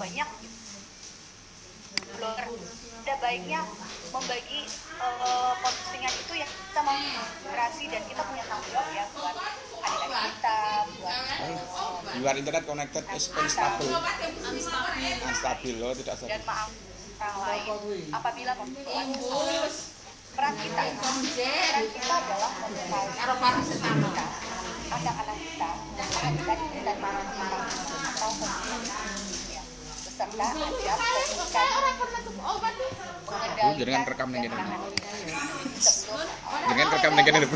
banyak blogger. Ada baiknya membagi postingan itu yang kita mau inspirasi dan kita punya tanggung jawab ya buat adik-adik kita, buat di luar internet connected is unstable, loh, tidak stabil. Dan maaf orang lain apabila membuat kesalahan. Peran kita adalah memberitahu kita, anak-anak kita, adik-adik kita dan para kita atau ya, beserta ajar komunikasi dengan rekam ning kene. sebelum Dengan rekam ning kene lho.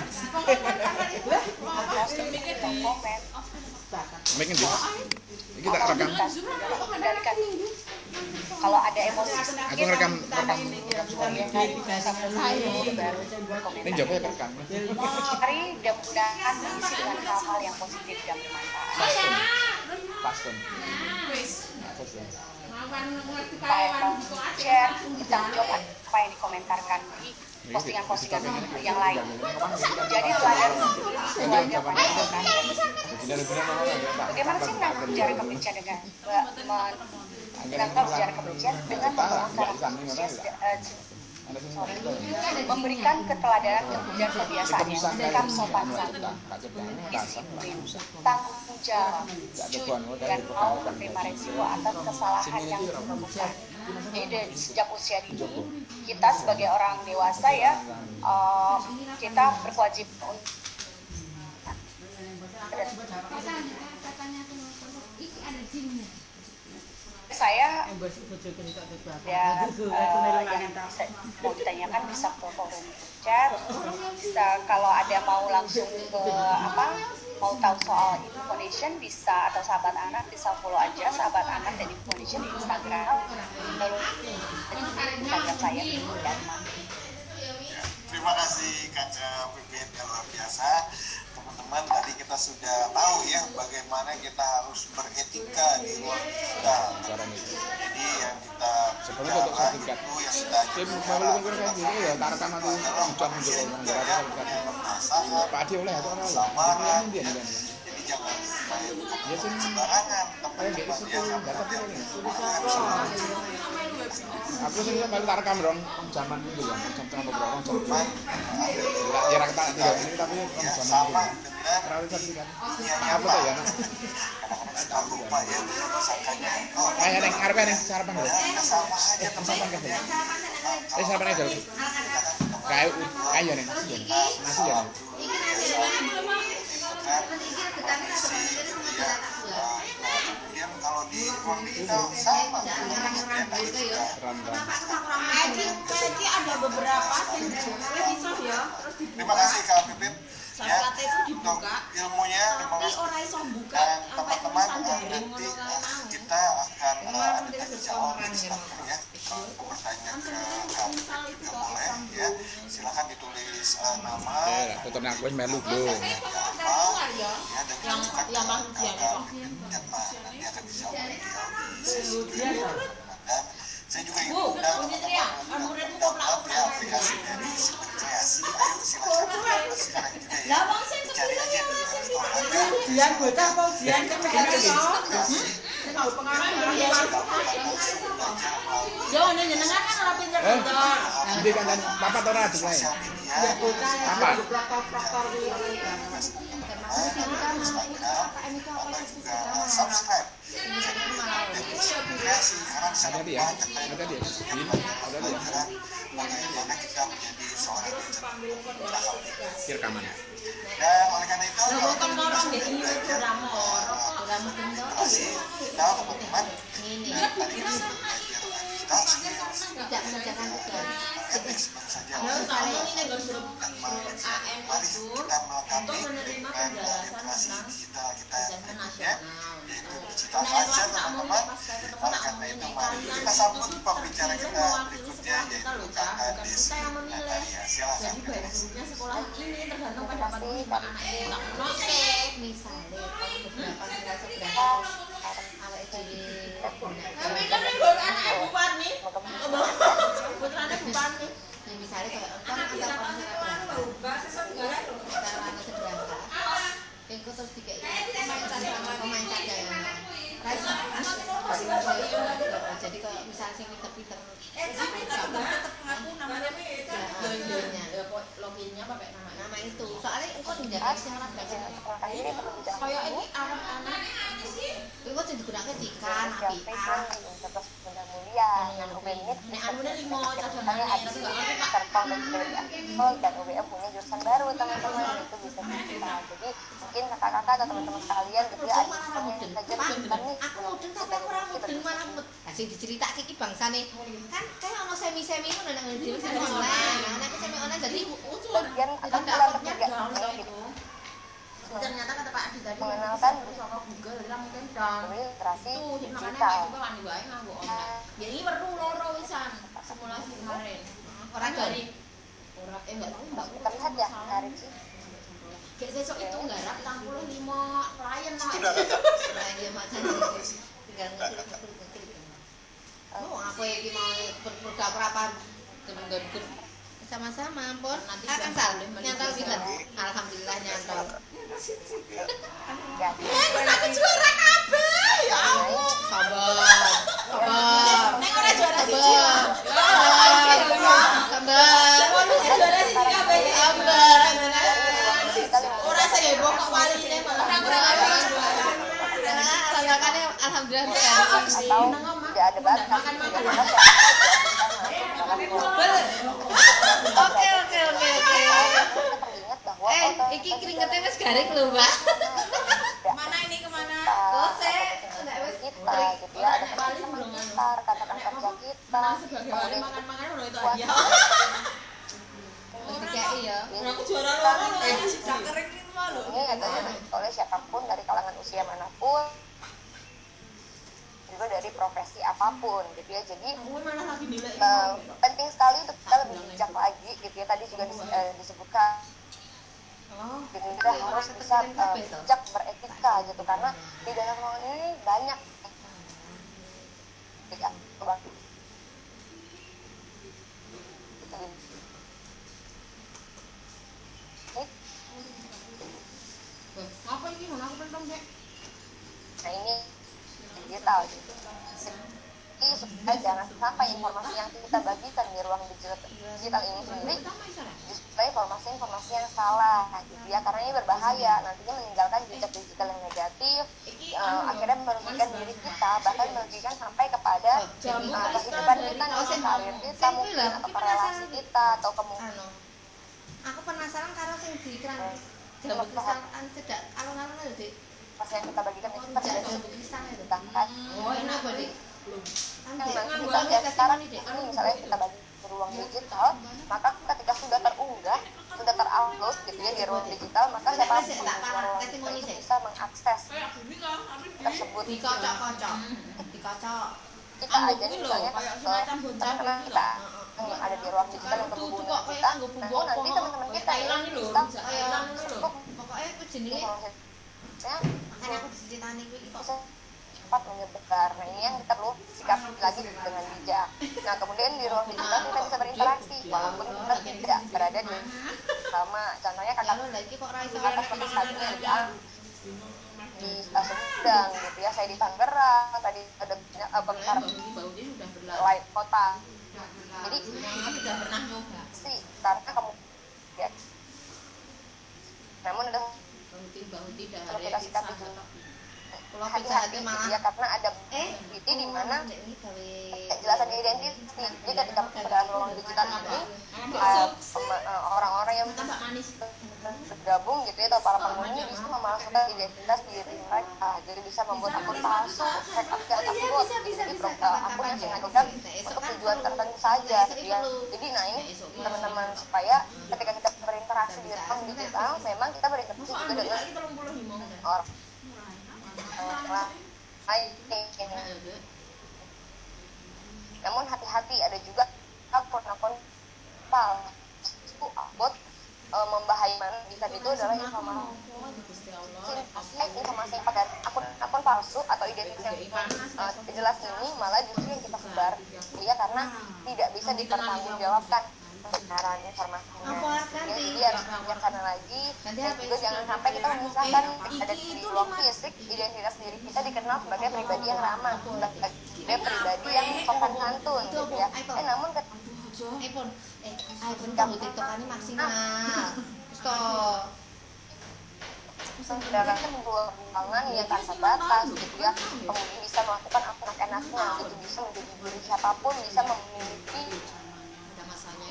komen. Mungkin dia. Iki tak rekam. Kendalikan. Kalau ada emosi sedikit, Aku rekam ini jawab ya rekam. Mari mudah-mudahan diisi dengan hal-hal yang positif dan bermanfaat. Paston. Share, bertanggung jawab apa yang dikomentarkan di postingan-postingan yang lain. Jadi teladan semuanya menentukan. Bagaimana sih menangkap ujaran kebencian dengan memberikan keteladanan dan kebiasaan yang sikap sopan santun, disiplin, tanggung jawab, jujur, dan mau menerima resiko atas kesalahan yang dilakukan. Jadi sejak usia dini kita sebagai orang dewasa ya kita berwajib untuk saya ya yang bisa mau ditanyakan bisa ke forum chat, bisa kalau ada mau langsung ke mau tahu soal Info Foundation bisa, atau sahabat anak bisa follow aja sahabat anak dan Info Foundation di Instagram. Lalu Instagram saya Dharma. Terima kasih Kakak Pipit yang luar biasa. Teman-teman, tadi kita sudah tahu ya bagaimana kita harus beretika di ruang digital. Jadi yang kita bicara itu yang kita samaran. Jadi jangan main sembarangan teman-teman Aku sih balik rekam dong zaman itu ya, jam tengah beberapa jam. Ya rakta ini tapi zaman sama dengan dunianya apa tuh ya? kadang-kadang suka lupa ya sangkanya Kayak neng arep neng sarapan lho. sama aja Sarapan kan. Sarapan aja. Kayak neng nasi ya. Kemudian kalau di ruang digital sama ada beberapa ya. Terima kasih Kak Pipit ya itu untuk dibuka, ilmunya tapi orang iso buka dan sampai teman-teman tulisan nanti kita akan ada tanya jawab di Instagram ya. Kalau bertanya ke Kak Pipit juga boleh ya, silakan ditulis nama Tuturnya aku melu bro. yang ujian dan nanti akan dijawab beliau di sesi berikutnya. Dan saya juga ingin mengundang teman-teman download ya aplikasi dari Simet Kreasi. Ayo silakan sekarang juga ya, dicari aja di Store. Ujian bocah apa ujian Yo, jenengan kan ora pinter-pinter. Nanti kan papat ora adik lae. Apa? Bapak juga subscribe kreasi karena Ada dia, ada dia. Ada dia. bagaimana kita menjadi seorang yang Rekaman. dan oleh karena itu nah teman-teman dan tadi kita sudah belajar digital Tidak mengerjakan tugas. management saja Soalnya ini negosiasi dan AM mari itu kita melengkapi untuk menerima dengan penjelasan literasi tentang digital kita assessment berikutnya nasional. yaitu digital culture teman-teman. Oleh karena itu mari kita sambut pembicara kita berikutnya yaitu Kakak Desi Natalia. Silakan Jadi baik buruknya sekolah ini tergantung pada pendidikan anak itu. Tak notek misalnya kalau beberapa nilai seberapa awal jadi tapi kan buat anak Bupati putranya Bupati ya misalnya kalau kan seberapa terus tiga pemain saja Jadi kalau misalnya sing pinter-pinter aku namanya loginnya pakai nama itu. Soalnya engko ndak syarat ini perlu dijawab. kayak ini anak-anak engko sing digunakake dikan apian. Terus benda mulia dan UBM ini Nek anune 5 cadangannya cadangannya ada tapi enggak terpong dari Akpol dan UBM punya jurusan baru teman-teman, itu bisa kita. Jadi mungkin kakak-kakak atau teman-teman sekalian gitu ya, ada yang saja bentar nih aku mudeng tapi aku ora mudeng malah mud. Lah sing diceritake iki bangsane kan kayak ono semi-semi ngono nang dhewe sing online. Nek semi online jadi bagian atau bulan ketiga gitu. ternyata kata Pak Adi tadi mengenalkan sama Google jadi mungkin dan literasi itu makanya digital. kayak juga kan wae nganggo online. Ya ini perlu loro wisan simulasi kemarin. Orang dari enggak tahu enggak Terlihat ya menarik sih. kayak sesuk itu nggarap 65 klien lah. Nah, ya makanya tinggal ngetik. Oh, aku iki mau berberapa gen-gen sama-sama ampun nanti akan salim nyantol pinter alhamdulillah nyantol aku juara kabeh ya sabar nek ora juara siji sabar juara siji kabeh sabar ora seheboh kok waline malah alhamdulillah Atau tidak ada batas makan Oke. teringat bahwa Iki keringetnya wis garing lho, Mbak. mana ini kemana? Kose, kita gitu ya, ada teman kita, rekan-rekan kerja kita, sebagai makan-makan lho itu aja. Dikai ya. Aku juara loro loh, si kering itu mah lho. ini adalah oleh siapapun dari kalangan usia manapun, juga dari profesi apapun gitu ya. Jadi Aku malah lagi nilai. penting sekali untuk kita lebih bijak lagi gitu ya. Tadi juga disebutkan gitu, kita harus bisa bijak beretika gitu, karena di dalam ruangan ini banyak ya, Apa ini mau aku pentong, Dek? nah ini digital gitu. Jadi supaya jangan sampai informasi yang kita bagikan di ruang digital ini sendiri display informasi-informasi yang salah gitu ya, karena ini berbahaya, nantinya meninggalkan jejak digital yang negatif, akhirnya merugikan diri kita, bahkan merugikan sampai kepada kehidupan kita, karir kita mungkin, atau relasi kita, atau kemungkinan Aku penasaran karo sing di iklan jambu kristal cedak alun-alun lho, Dik. informasi yang kita bagikan itu kan Rujak sudah jambu kristal itu. ditetapkan. Oh, enak kok, Dik. Yang nanti kita lihat sekarang ini misalnya kita bagi di ruang digital, maka ketika sudah terunggah, sudah terupload gitu ya di ruang digital, maka siapa itu bisa mengakses tersebut. Dikocok-kocok. Dikocok. Kita aja misalnya teman-teman kita yang ada di ruang digital yang berhubungan dengan kita, nanti teman-teman kita bisa Pokoknya aku jenenge ya, kan aku diceritani kuwi kok. bisa cepat menyebar. Nah ini yang kita perlu sikapi lagi dengan bijak. Nah kemudian di ruang digital kita bisa berinteraksi walaupun kita tidak berada di sama, contohnya kakak Lagi kok ra iso atas kota stadion di Sumedang gitu ya, saya di Tangerang, tadi ada bentar baunya sudah berlalu. lain kota. Jadi sudah pernah nyoba. sih karena kamu ya, namun ada Bau tidak perlu ada kita sikapi pizza. dulu. Kalau pizza Hati-hati hati malah gitu ya, karena ada bukti di mana ini gawe kejelasan identitas nih. Jadi ketika dalam ruang digital ini orang-orang yang tambah manis. bergabung gitu ya, atau para penghuni bisa memalsukan identitas diri mereka, jadi bisa membuat akun palsu, hack akun, jadi akun yang digunakan untuk tujuan tertentu saja gitu ya. Jadi nah ini teman-teman, supaya ketika kita berinteraksi di ruang digital, memang kita berinteraksi juga dengan orang lain. Namun hati-hati, ada juga akun-akun palsu, bot membahayakan. Bisa itu adalah informasi pada akun palsu atau identitas yang jelas ini malah justru yang kita sebar ya, karena tidak bisa dipertanggungjawabkan kebenaran informasinya. Apa Ya, ganti? jadi harus bijaksana lagi dan juga jangan sampai kita memisahkan ada di ruang fisik identitas diri kita dikenal sebagai pribadi yang ramah, sebagai pribadi yang sopan santun gitu ya. Namun iPhone kamu tiktokane maksimal. Stop. sedangkan ruangan yang tanpa batas gitu ya, kemudian bisa melakukan apa enaknya gitu, bisa menjadi diri siapapun, bisa memiliki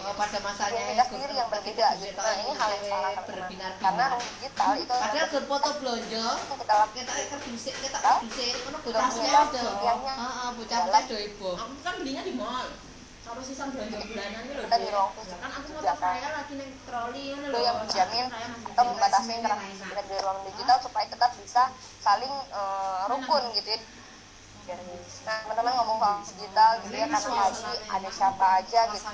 Pada masanya identitas diri yang berbeda gitu. Nah ini hal yang salah teman-teman, karena ruang digital itu padahal berfoto blonjo kita lakukan kita kerdusik ono bocahnya ada heeh bocah do ibu aku kan belinya di mall kalau sisa belanja bulanan ini loh kita di ruang fisik kan aku juga motor saya lagi neng troli ngono itu lho yang menjamin kita membatasi interaksi kita di ruang digital supaya tetap bisa saling rukun gitu ya. Nah teman-teman ngomong soal digital gitu ya, karena tadi ada siapa aja gitu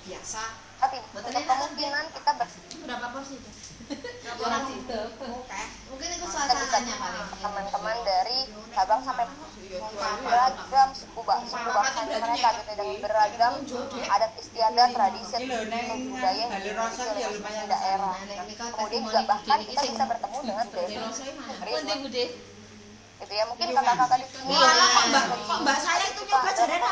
biasa tapi untuk kemungkinan kita berapa porsi itu? Orang situ. Mungkin itu bisa suasananya paling. teman-teman dari Sabang sampai beragam suku bangsa mereka gitu, dan beragam adat istiadat tradisi atau budaya yang dimiliki oleh masing-masing daerah. Kemudian juga bahkan kita bisa bertemu dengan budaya dari gitu ya, mungkin kakak-kakak di sini Kok mbak saya itu nyoba jare enak.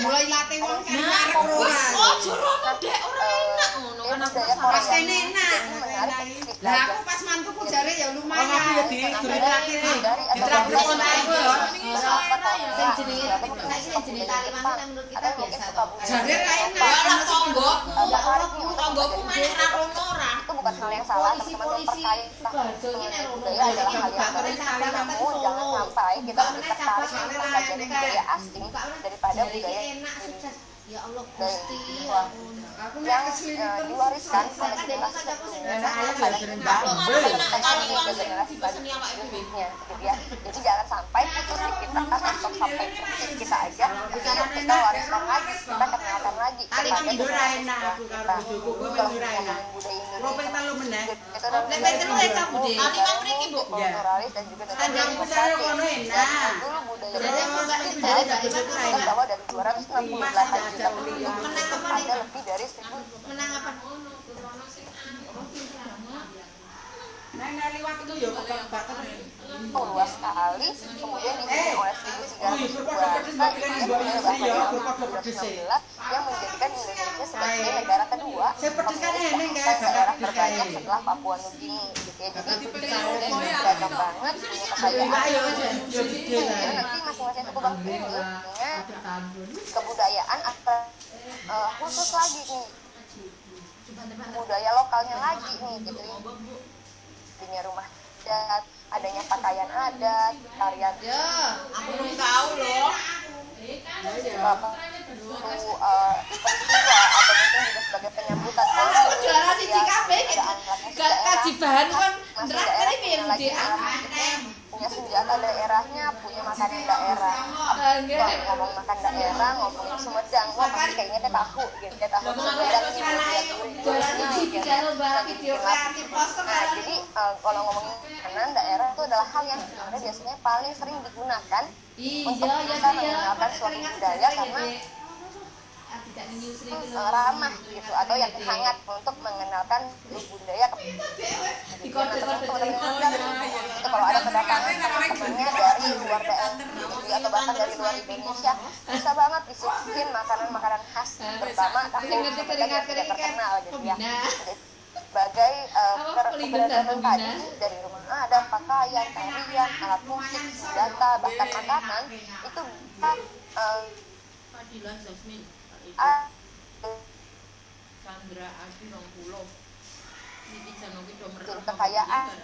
Mulai latih wong kan karep ora. Oh, jorono dek ora enak ngono kan aku Pas kene enak. menarik Lah aku pas mantuku jare ya lumayan. Aku ya di traktir nih. Ditraktir kon aku ya. Sing jenenge saiki sing jenenge taliman yang menurut kita biasa to. Jare ra enak. ora tonggo. Tonggoku meneh ra rono ora. itu bukan hal yang salah teman-teman, memperkaya budaya adalah hal yang baik, namun jangan sampai kita lebih tertarik dengan mempelajari budaya asing daripada budaya Ya Allah Gusti. Aku yang nek keslilitan diwariskan oleh generasi sebelumnya pada generasi berikutnya gitu ya. Jadi jangan sampai putus di kita atau sampai putus kita aja, yuk kita wariskan lagi, kita kenalkan lagi Taliman Indo ra enak aku karo bojoku kowe men ora enak. Ropeng telu meneh. Nek telu eta Bude. Taliman mriki, Bu. kulturalis dan juga Tandang besar kono enak. dulu budaya Jadi aku nggak kita budaya dari kita bahwa dari 268 juta penduduk ada lebih dari 1000 menang apa? Nek liwat itu ya kok bater. luas sekali, kemudian diisi oleh 1.300 yang menjadikan Indonesia sebagai negara kedua daerah terbanyak setelah Papua Nugini gitu ya. Jadi beragam banget, punya kekayaan. Jadi nanti masing-masing suku bangsa ini punya kebudayaan atau khusus lagi nih, budaya lokalnya lagi nih gitu ya. Punya rumah adat, adanya pakaian adat, tarian Aku belum tahu loh. peristiwa atau mungkin juga sebagai penyambutan Juara siji kabeh gak kaji bahan kan ndraker iki ya Bude. punya senjata daerahnya, punya makanan daerah. Wah, ngomong makan daerah, ngomong Sumedang, wah pasti kayaknya teh tahu gitu, teh tahu Sumedang Juara siji karo mbak video kreatif poster Nah, jadi kalau ngomongin makanan daerah itu adalah hal yang sebenarnya biasanya paling sering digunakan untuk kita mengenalkan suatu budaya karena ramah gitu, atau yang hangat untuk mengenalkan budaya itu kalau ada kedatangan teman-temannya dari luar daerah atau bahkan dari luar Indonesia, bisa banget disuguhin makanan-makanan khas terutama tapi yang tidak terkenal gitu ya. Sebagai keberagaman tadi dari rumah adat, pakaian, tarian, alat musik, senjata, bahkan makanan itu bisa Fadila Jasmine. Sandra Adi 20. Niki Janowi do merek kekayaan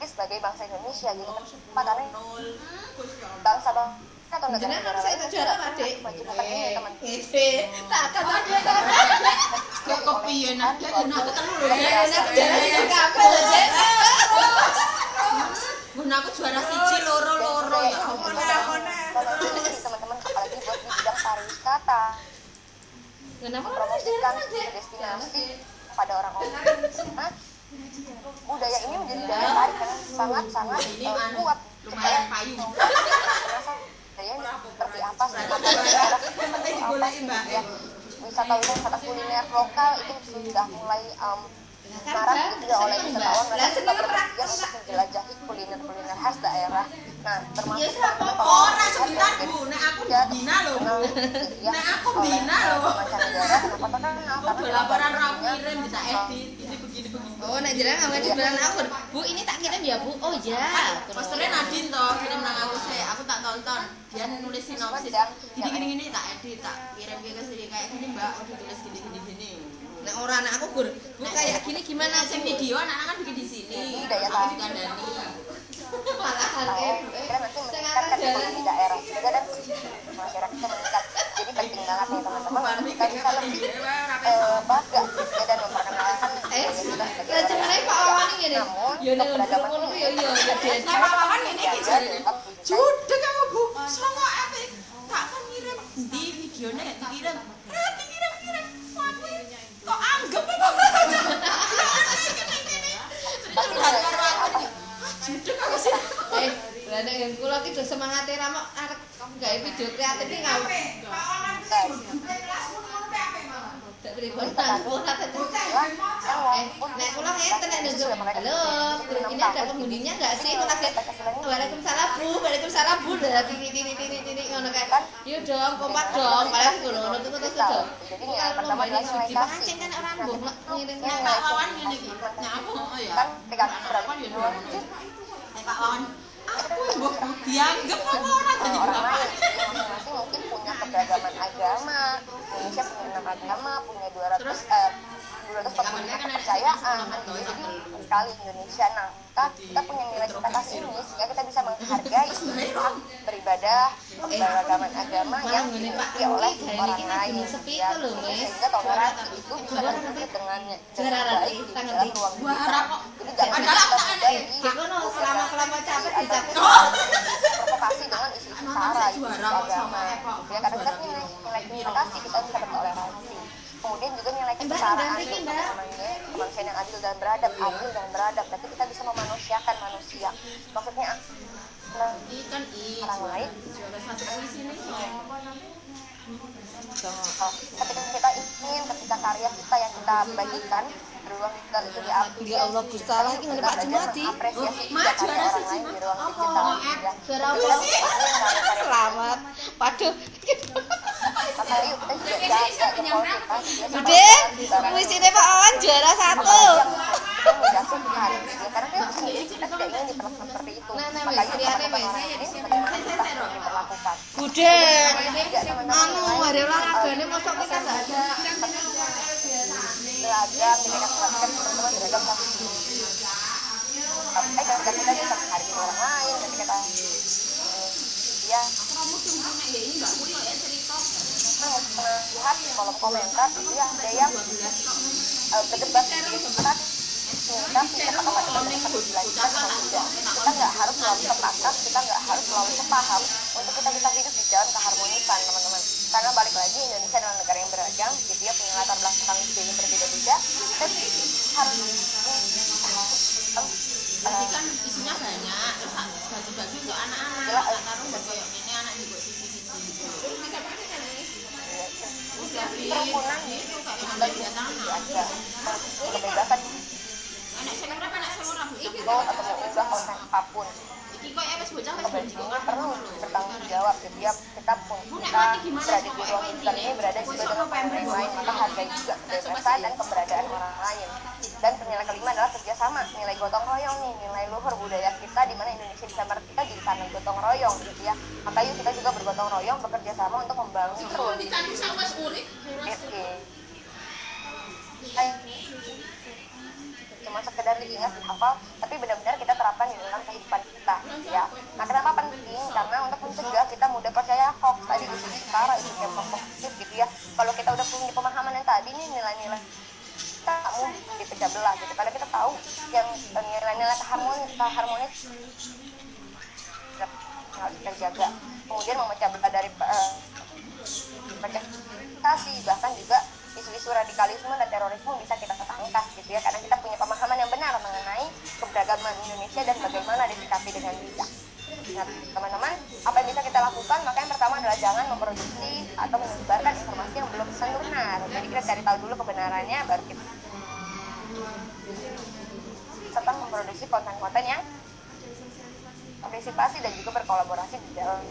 sebagai bangsa Indonesia gitu. Karena bangsa atau negara-negara lain juara Dik. wajib ini teman. Tak kata dia Kok kepiye nak aku telu lho ya. ya. Juara kabeh lho, Dik. Gun aku juara siji loro ya. Teman-teman apalagi buat di bidang pariwisata. Kenapa Mempromosikan destinasi pada orang-orang. Budaya ini menjadi daya tarik yang sangat-sangat kuat. Lumayan payu. Budaya seperti apa sih? wisata kuliner lokal itu sudah mulai marak juga oleh wisatawan. Mereka juga berpergian untuk menjelajahi kuliner khas daerah. Nah, termasuk orang sebentar Bu, nek aku bina loh Bu. Nek aku bina loh. Mancanegara kenapa terkenal? Aku laporan aku kirim bisa edit ini begini. Oh, nek jenengan nggak di bulan aku. Bu, ini tak kirim ya, Bu. Oh ya. Posternya Nadine toh, kirim nang aku aku tak tonton. Dia nulis sinopsis. Gini tak edit, tak kirim ke sini kayak gini Mbak, udah tulis gini. Nek ora anak aku Gur. Bu kayak gini gimana sing video anak-anak bikin di sini. Daya Aku tahan. dikandani. malahan Kita nanti meningkatkan ekonomi daerah juga dan masyarakat meningkat. Jadi penting banget nih teman-teman untuk kita bisa lebih bangga ya, dan memperkenalkan budaya kita sebagai lah jenenge Pak Wawan ngene. Namun Ya nek keberagaman ngono ini ya ya Den. Nek Pak Wawan ngene iki dijaga jarene. tetap dijaga. Judeg aku Bu. Songo apik. Tak kan ngirim di videone dikirim. Dikirim. Wah, kok anggap apa? Tapi apa Judeg aku sih. Lah nek yang kula ki do semangate ramok arek gawe video kreatif iki ngau. Tak pripun aku ora nek kula ngeten nek nunjuk. Halo, ini ada pengundinya enggak sih? Kok lagi Waalaikumsalam Bu, Waalaikumsalam Bu. Lah tini ngono kae. Yuk dong, kompak dong. Padahal ngono terus dong. jadi yang pertama adalah nilai kasih. Pancen kan ora mbok ngirim Nek Pak Wawan ngene iki. Nek aku ya. Kan tingkat Kan ya dua. Nek Pak Wawan aku mbok dianggap apa ora dadi orang bapak. lain masing-masing mungkin punya keberagaman agama. Indonesia punya 6 agama, punya 240 kepercayaan. Jadi sekali Indonesia. Nah, kita punya nilai cita kasih ini sehingga kita bisa menghargai hak beribadah keberagaman agama yang dimiliki oleh orang lain. Ya, sehingga toleransi itu bisa terwujud dengan baik di dalam ruang digital. Jadi jangan terjadi Kono selama capek dicapek. provokasi dengan isu-isu sara, isu-isu agama. Ya, kadang kita punya nilai cita kasih, kita bisa bertoleransi. Kemudian juga nilai kesetaraan itu namanya kemanusiaan yang adil dan beradab, berarti kita bisa memanusiakan manusia. Maksudnya Ikan orang lain. Juara satu di sini. Ketika karya kita yang kita bagikan beruang digital itu diapresiasi. Ya Allah, Gusti Allah iki ngene Pak Jumadi. Apresiasi juga karya orang lain di ruang digital. Ya. Juara apa sih? Selamat. Waduh. Maka yuk kita juga jaga jempol kita. Bude, puisine Pak Wawan juara 1. Kita menjatuhkan. Ya, karena kita tidak ingin diperlakukan seperti itu. Makanya kita melakukan ini bagaimana kita diperlakukan. Bude. Anu, hari olahragane mosok kita enggak ada. Beragam, dengan teman-teman beragam pasti. Ketika kita bisa menghargai orang lain, ketika kita ya lihat di kolom komentar itu ya ada yang berdebat kita minta kita dilanjutkan atau tidak. Kita nggak harus selalu sepakat, kita nggak harus selalu sepaham untuk kita bisa hidup di jalan keharmonisan, teman-teman. Karena balik lagi Indonesia adalah negara yang beragam, jadi dia punya latar belakang yang berbeda-beda. Dan Berarti kan isunya banyak, terus bagi-bagi untuk anak-anak, tak taruh buat koyok ini anak di buat sisi-sisi. kerukunan Itu kayak dan mandiri tanah. ada kebebasan Anak saya berapa anak saya orang upload atau mengubah konten apapun. Iki kok wis bocah wis Kebebasan bocah. ini perlu bertanggung jawab. Jadi kita pun kita berada di ruang digital ini berada juga dengan orang lain, maka hargai juga kebebasan dan keberadaan orang lain. Dan nilai kelima adalah kerjasama, nilai gotong royong nih, nilai luhur budaya kita di mana Indonesia bisa merdeka di sana gotong royong gitu ya. Maka yuk kita juga bergotong royong, bekerja sama untuk membangun terus. Cuma sekedar diingat, dihafal, tapi benar-benar kita terapkan di dalam kehidupan kita ya. Nah, kenapa penting? Karena untuk mencegah kita mudah percaya hoax, tadi isu sara, isu yang positif gitu ya. Kalau kita udah punya pemahaman yang tadi nih, nilai-nilai kita mudah dipecah belah gitu. Kalau kita tahu yang nilai-nilai harmonis harus kita jaga. Kemudian memecah belah dari kasih, bahkan juga isu-isu radikalisme dan terorisme bisa kita tangkas gitu ya, karena kita punya pemahaman yang benar mengenai keberagaman Indonesia dan bagaimana disikapi dengan bijak. Nah, teman-teman, apa yang bisa kita lakukan? Maka yang pertama adalah jangan memproduksi atau menyebarkan informasi yang belum tentu benar. Jadi kita cari tahu dulu kebenarannya, baru kita serta memproduksi konten-konten yang partisipasi dan juga berkolaborasi di dalam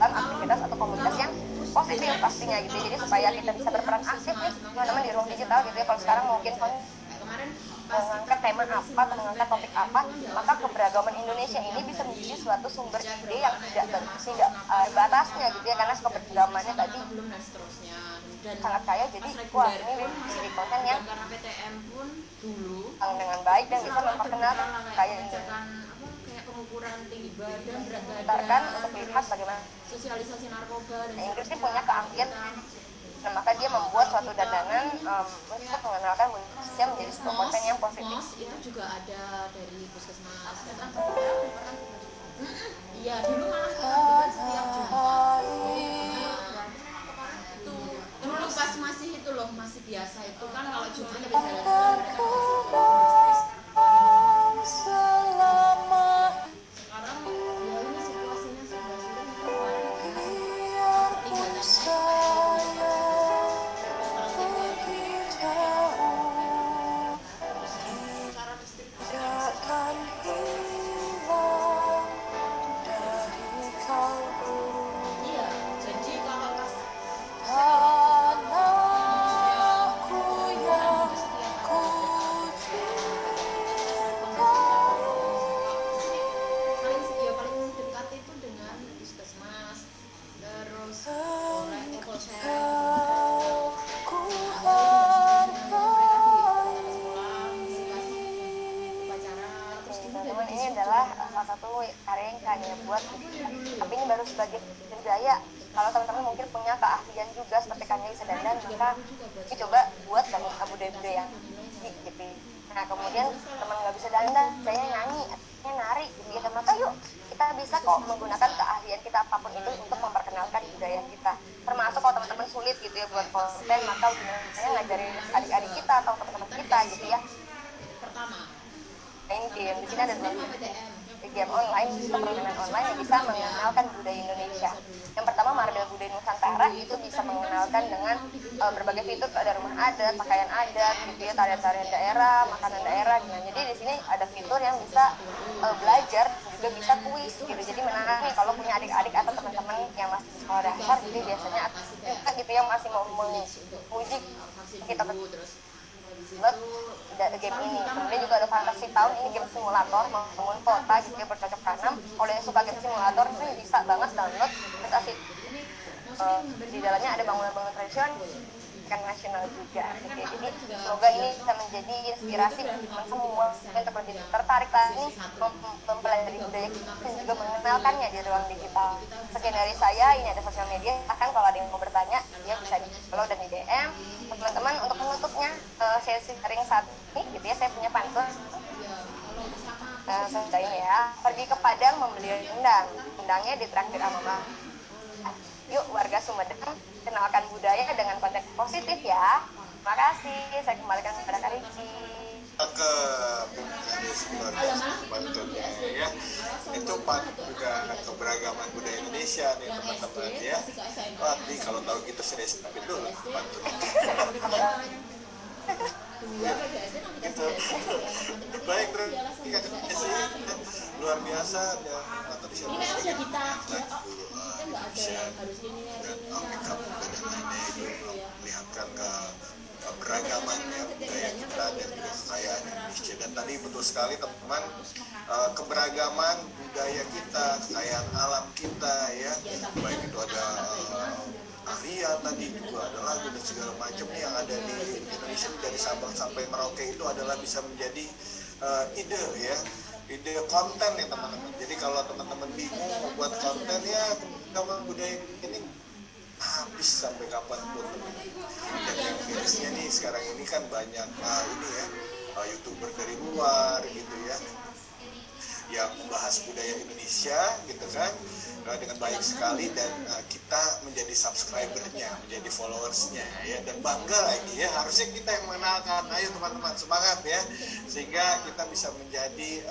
aktivitas atau komunitas yang positif pastinya gitu. Jadi supaya kita bisa berperan aktif nih teman-teman di ruang digital gitu ya. Kalau sekarang mungkin mengangkat tema apa atau mengangkat topik apa, maka keberagaman Indonesia ini bisa menjadi suatu sumber ide yang tidak batasnya gitu ya, karena keberagamannya tadi sangat kaya. Jadi wah, ini jadi konten yang dengan baik dan bisa memperkenalkan kaya Indonesia pengukuran tinggi badan, berat badan untuk melihat bagaimana sosialisasi narkoba dan Inggris ini punya keahlian. Nah, maka dia membuat suatu dandanan untuk mengenalkan Indonesia menjadi sebuah konten yang positif. Itu juga ada dari puskesmas. Iya, dulu malah setiap Jumat. Dulu pas masih itu loh, masih biasa itu kan kalau Jumat habis jalan-jalan mereka sekarang ya ini situasinya serba buat, tapi ini baru sebagai budaya. Kalau teman-teman mungkin punya keahlian juga seperti Kanya bisa dandan, maka coba buat budaya-budaya gitu. Nah kemudian teman nggak bisa dandan, saya nyanyi, saya nari gitu, maka yuk kita bisa kok menggunakan keahlian kita apapun itu untuk memperkenalkan budaya kita. Termasuk kalau teman-teman sulit gitu ya buat konten, maka saya ngajarin adik-adik kita atau teman-teman kita gitu ya. pertama Main game di sini ada game online, sistem permainan online yang bisa mengenalkan budaya Indonesia. Yang pertama Marvel Budaya Nusantara, itu bisa mengenalkan dengan berbagai fitur, ada rumah adat, pakaian adat, gitu ya, tarian-tarian daerah, makanan daerah. Nah, jadi di sini ada fitur yang bisa belajar, juga bisa kuis gitu. Jadi menarik nih kalau punya adik-adik atau teman-teman yang masih di sekolah dasar, jadi biasanya gitu yang masih mau menguji kita game ini. Kemudian juga ada Fantasi Town, ini game simulator membangun kota gitu ya, bercocok tanam. Kalau yang suka game simulator itu bisa banget download. Terus di dalamnya ada bangunan-bangunan tradisional kan nasional juga gitu ya. Jadi semoga ini bisa menjadi inspirasi bagi teman semua untuk lebih tertarik lagi mempelajari budaya kita dan juga mengenalkannya di ruang digital. Sekian dari saya, ini ada sosial media, akan kalau ada yang mau bertanya dia bisa di follow dan di DM. Teman-teman, untuk menutupnya sesi sharing saat ini gitu ya, saya punya pantun ini ya, pergi ke Padang membeli rendang, rendangnya ditraktir sama Bang. Yuk warga Sumedang, kenalkan budaya dengan konten positif ya. Terima kasih, saya kembalikan kepada Kak Riki. Ke bantunya ya, itu juga keberagaman budaya Indonesia nih teman-teman ya. Wah, nih kalau tahu gitu serius tapi dulu pantun. Gitu. Baik terus luar biasa ya, atau di ini udah kita nggak ada harus ini melihatkan ke beragaman ya budaya kita dan juga kekayaan Indonesia. Dan tadi betul sekali teman-teman, keberagaman budaya kita, kekayaan alam kita ya, baik itu ada tarian tadi juga ada lagu dan segala macam nih yang ada di Indonesia, dari Sabang sampai Merauke, itu adalah bisa menjadi ide ya, ide konten ya teman-teman. Jadi kalau teman-teman bingung membuat konten ya, keberagaman budaya ini habis sampai kapan pun teman-teman. Dan yang mirisnya nih sekarang ini kan banyak ini ya, YouTuber dari luar gitu ya, yang membahas budaya Indonesia gitu kan dengan baik sekali, dan kita menjadi subscribernya, menjadi followersnya ya, dan bangga lagi ya. Harusnya kita yang mengenalkan. Ayo teman-teman semangat ya, sehingga kita bisa menjadi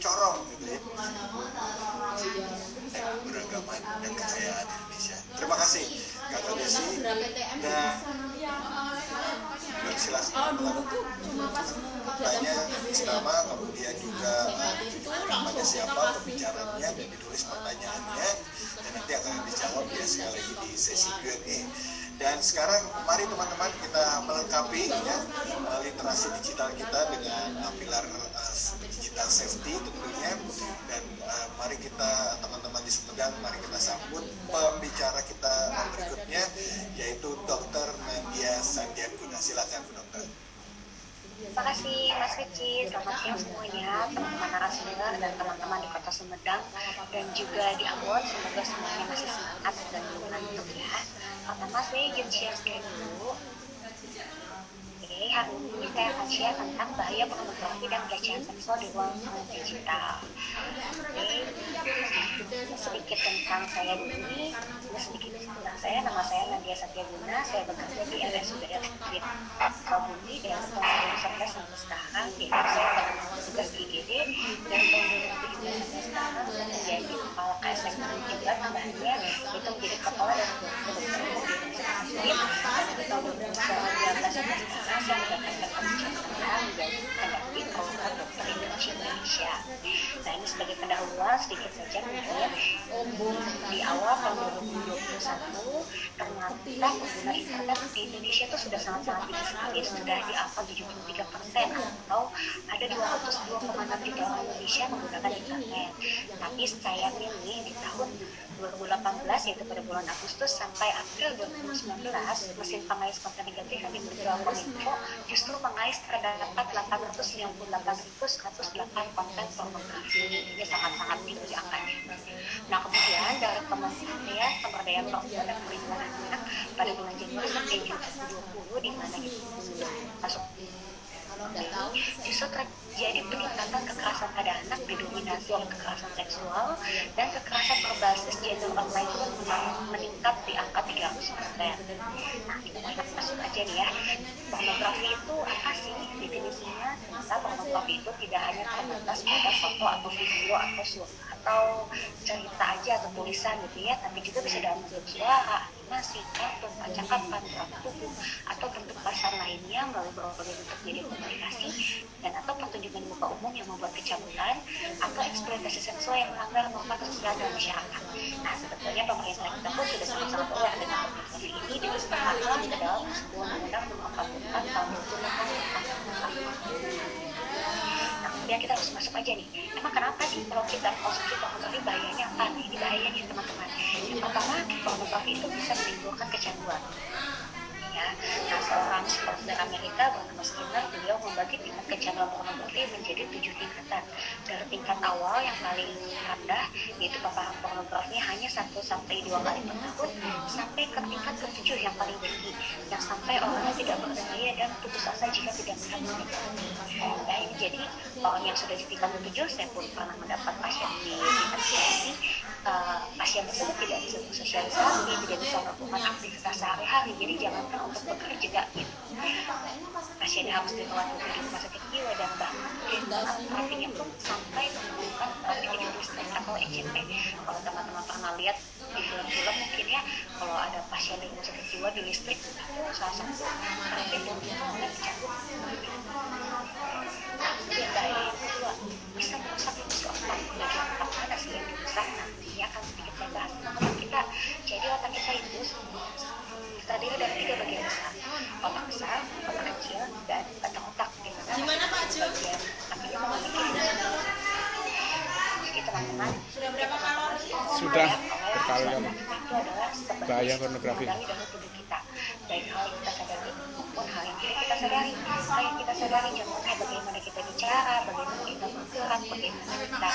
corong gitu ya beragama dan kekayaan Indonesia. Terima kasih Kak Desi dan silakan tanya nama, kemudian juga namanya siapa, pembicaranya, dan ditulis pertanyaannya, dan nanti akan dijawab ya sekali lagi di sesi Q&A. Dan sekarang mari teman-teman kita melengkapi ya literasi digital kita dengan pilar digital safety tentunya, dan mari kita teman-teman di Sumedang, mari kita sambut pembicara kita berikutnya yaitu Dr. Nadia Sandiaguna. Silakan Bu Dokter. Terima kasih Mas Ricci, selamat siang semuanya, teman-teman narasumber dan teman-teman di Kota Sumedang dan juga di Ambon. Semoga semuanya masih semangat dan ngantuk ya. Pertama saya izin share screen dulu. Oke, hari ini saya akan share tentang bahaya pornografi dan pelecehan seksual di ruang digital. Oke, sedikit tentang saya dulu nih. Sedikit tentang saya, nama saya Nadia Sandiaguna. Saya bekerja di RSUD Sukabumi dari tahun 2011 sampai sekarang. Saya bertugas di IGD dan tahun 2017 sekarang saya menjadi kepala KSM juga tambahnya itu menjadi kepala dan dokter umum di Universitas tahun 2019 sampai sekarang saya mendapatkan pembicaraan menjadi pendamping program dokter Indonesia. Nah ini sebagai pendahuluan sedikit saja mungkin di awal tahun 2021 ternyata pengguna internet di Indonesia itu sudah sangat-sangat tinggi sekali, sudah di angka 73% atau ada 202,6 juta orang Indonesia menggunakan internet. Tapi sayangnya nih di tahun 2018 yaitu pada bulan Agustus sampai April 2019 mesin pengais konten negatif yang dimiliki oleh Kominfo justru mengais terdapat 898.108 konten pornografi. Ini sangat-sangat tinggi angkanya. Nah kemudian dari Kementerian Pemberdayaan Perempuan dan Perlindungan Anak pada bulan Januari sampai Juni 2020 di mana itu masuk justru terjadi peningkatan kekerasan pada anak didominasi oleh kekerasan seksual dan kekerasan berbasis gender online pun meningkat di angka 300%. Nah kita masuk aja nih ya, pornografi itu apa sih definisinya? Ternyata pornografi itu tidak hanya terbatas pada foto atau video atau atau cerita aja atau tulisan gitu ya, tapi juga bisa dalam bentuk suara, animasi, kartun, percakapan, gerak tubuh, atau bentuk pasar lainnya melalui berbagai bentuk media komunikasi dan atau pertunjukan muka umum yang membuat kecabulan atau eksploitasi seksual yang melanggar norma kesusilaan dalam masyarakat. Nah sebetulnya pemerintah kita pun sudah sangat-sangat aware dengan pornografi ini dengan terangkan ke dalam sebuah undang-undang nomor 44 tahun 2008. Kemudian kita harus masuk aja nih, emang kenapa sih kalau kita konsumsi pornografi bahayanya apa? Nah, ini bahayanya teman-teman. Yang pertama, pornografi itu bisa menimbulkan kecanduan. Ya, nah seorang psikolog dari Amerika bernama Skinner, beliau membagi tingkat kecanduan pornografi menjadi 7 tingkatan. Dari tingkat awal yang paling rendah, yaitu paparan pornografi hanya 1 sampai 2 kali per tahun, sampai ke tingkat ke-7 yang paling tinggi, yang sampai orangnya tidak berdaya dan putus asa jika tidak melihat pornografi. Nah ini jadi orang yang sudah di tingkat ke-7, saya pun pernah mendapat pasien di tingkat ini. Pasien tersebut tidak bisa bersosialisasi, tidak bisa melakukan aktivitas sehari-hari, jadi jangankan untuk bekerja gitu. Pasien harus dirawat di rumah sakit jiwa dan bahkan terapinya pun sampai menggunakan terapi listrik atau ECT. Kalau teman-teman pernah lihat di film-film mungkin ya, kalau ada pasien di rumah sakit jiwa di listrik itu salah satu terapi yang dicabut. Nah, kemudian bahaya yang kedua bisa merusak fungsi otak. Bagian otak mana sih yang dirusak? Nantinya akan sedikit saya bahas tentang kita. Jadi otak kita itu terdiri dari 3 bagian besar: otak besar, otak kecil, dan batang otak. Gimana Pak Jo? Bagian akhirnya memiliki. Jadi teman-teman Sudah berapa kalori? Sudah berkali-kali. itu adalah Bahaya pornografi. dalam tubuh kita, baik hal yang kita sadari maupun hal yang tidak kita sadari. Hal yang kita sadari contohnya bagaimana kita bicara, bagaimana kita bergerak, bagaimana kita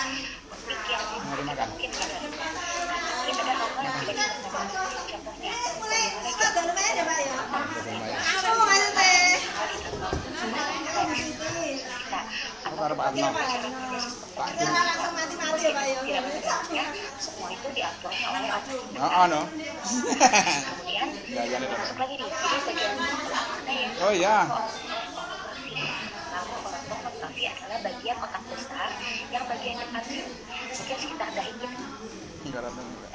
berpikir, kita mungkin sadari. Tapi ada hal-hal yang tidak kita sadari, contohnya bagaimana kita semua itu diaturnya oleh otak kita. Kemudian masuk lagi nih, jadi bagian mana yang Oh iya. pornografi adalah bagian otak besar yang bagian depan mungkin sekitar dahi kita. Enggak rata enggak.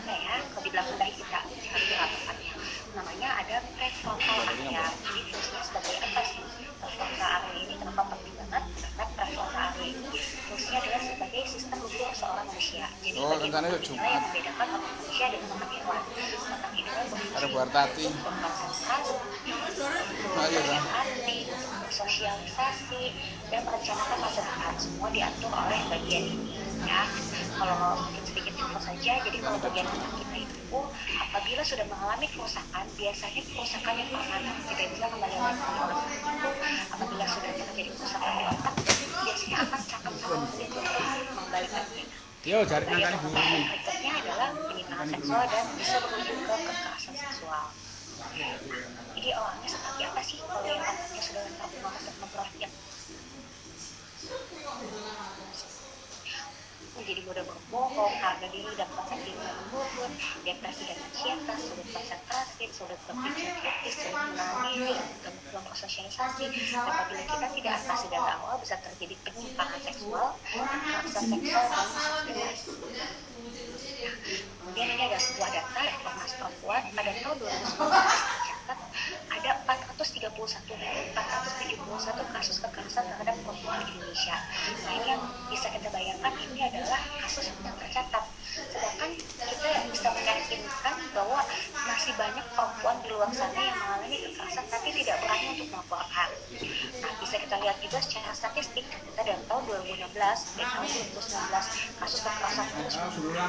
Enggak ya, kalau di belakang dahi kita itu tepatnya. Namanya ada prefrontal area. Jadi fungsinya sebagai apa sih? Prefrontal area ini kenapa penting banget? Karena prefrontal area ini fungsinya adalah sebagai sistem hukum seorang manusia. Jadi bagian ini yang membedakan otak manusia dengan otak hewan. Otak hewan Ada buat tati. berkonsentrasi, berarti, bersosialisasi, dan merencanakan masa depan. Semua diatur oleh bagian ini. Ya, kalau mungkin sedikit info saja. Jadi kalau bagian otak kita itu apabila sudah mengalami kerusakan, biasanya kerusakan yang permanen, kita bisa kembali lagi ke otak itu. Apabila sudah terjadi kerusakan di otak, biasanya akan cakap sama kulit untuk membalikannya. Yo, cari makan ibu. Berikutnya adalah penyimpangan seksual dan bisa berujung ke kekerasan seksual. Jadi orangnya seperti apa sih kalau yang otaknya sudah terpengaruh pornografi? Menjadi mudah berbohong, harga diri dan perasaan diri menurun, depresi dan anxietas, sulit konsentrasi, sulit berpikir kritis, sulit menahan diri, gangguan bersosialisasi. Apabila kita tidak atasi dari awal, bisa terjadi penyimpangan seksual, kekerasan seksual, dan mutilasi. Kemudian ini ada sebuah data Komnas Perempuan pada tahun 2019 tercatat ada 431 kasus kekerasan terhadap perempuan di Indonesia. Nah ini yang bisa kita bayangkan, ini adalah kasus yang tercatat. Sedangkan kita bisa meyakinkan bahwa masih banyak perempuan di luar sana yang mengalami kekerasan tapi tidak berani untuk melaporkan. Nah bisa kita lihat juga secara statistik kita dari tahun 2016 sampai tahun 2019 kasus kekerasan terus kekerasan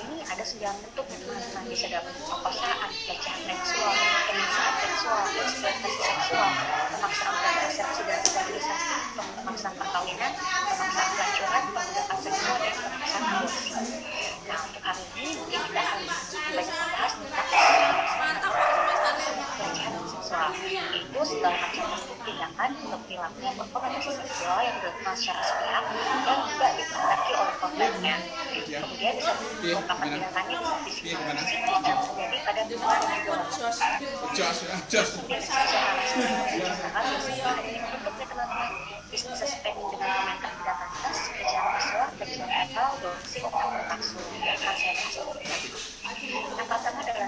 ini ada 9 bentuk teman-teman. Bisa dapat perkosaan, pelecehan seksual, penyiksaan seksual, eksploitasi seksual, pemaksaan kontrasepsi dan sterilisasi, pemaksaan perkawinan, pemaksaan pelacuran, perbudakan seksual, dan pemaksaan aborsi. Nah untuk hari ini mungkin kita akan banyak membahas tentang pelecehan seksual. Itu segala macam bentuk tindakan untuk perilaku yang berkonotasi seksual yang dilakukan secara sepihak dan tidak dikehendaki oleh korbannya. Kemudian bisa merupakan tindakannya bisa diskriminasi yang terjadi pada perempuan dan juga bisa spending dengan komentar tidak pantas, pelecehan seksual, pelecehan akal, doxing, atau maksud yang akan saya bahas. Yang pertama adalah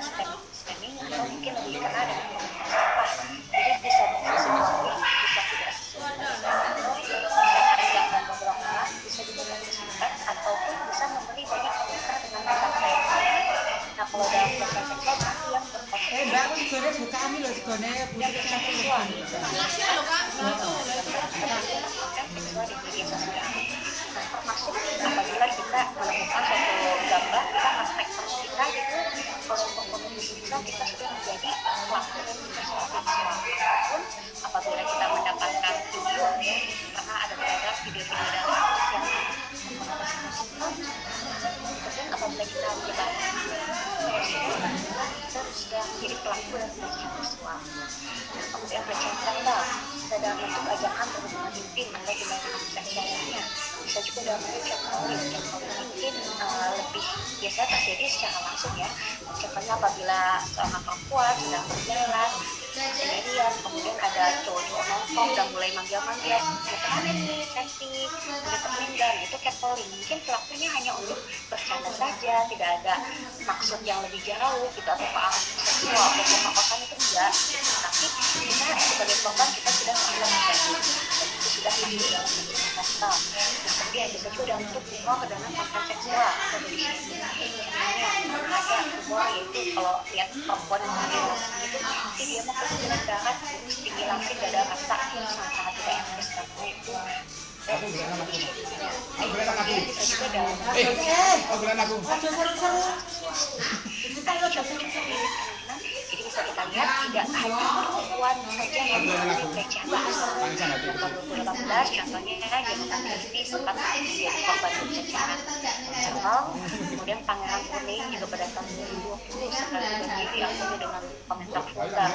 spending atau mungkin lebih dikenal dengan komentar sampah. Jadi bisa sesuai, bisa tidak sesuai, bisa tidak beberapa, bisa juga bersifat ataupun bisa memberi banyak komentar dengan kata-kata yang salah. Nah kalau dalam pelecehan seksual berarti yang berkonten seksual di media sosial. Nah, termasuk apabila kita menemukan suatu gambar tentang aspek kita gitu, kalau untuk seksual kita sudah menjadi pelaku dan seksual. Ataupun apabila kita mendapatkan video, ya, karena ada beberapa video-video dalam yang menggunakan seksual, kemudian apabila kita menyebarkan kita sudah menjadi pelaku dan seksual. Nah, kemudian pelecehan verbal bisa dalam bentuk ajakan berhubungan intim atau tindakan seksual lainnya. Bisa juga dalam bentuk catcalling. Catcalling mungkin lebih biasanya terjadi secara langsung ya. Contohnya apabila seorang perempuan sedang berjalan sendirian, kemudian ada cowok-cowok nongkrong dan mulai manggil-manggil, ini cantik, temenin, itu catcalling. Mungkin pelakunya hanya untuk bercanda saja, tidak ada maksud yang lebih jauh gitu, atau ke arah seksual atau pemerkosaan itu enggak. Tapi kita sebagai korban kita sudah melakukan itu sudah masuk dalam bentuk seksual. Nah kemudian bisa juga dalam bentuk humor dengan konten seksual atau body shaming. Contohnya ada humor yaitu kalau lihat perempuan yang mengambil itu pasti dia mau kekurangan darah, tinggi langsing, gak ada rasa, sangat tidak enak sekali itu. Dan bisa juga dalam jadi bisa kita lihat tidak hanya perempuan saja yang mengalami pelecehan seksual. Tahun 2018 contohnya Jessica Christie sempat menjadi korban pelecehan seksual. Kemudian Pangeran Kuning juga pada tahun 2020 sekali berdiri akun dengan komentar vulgar.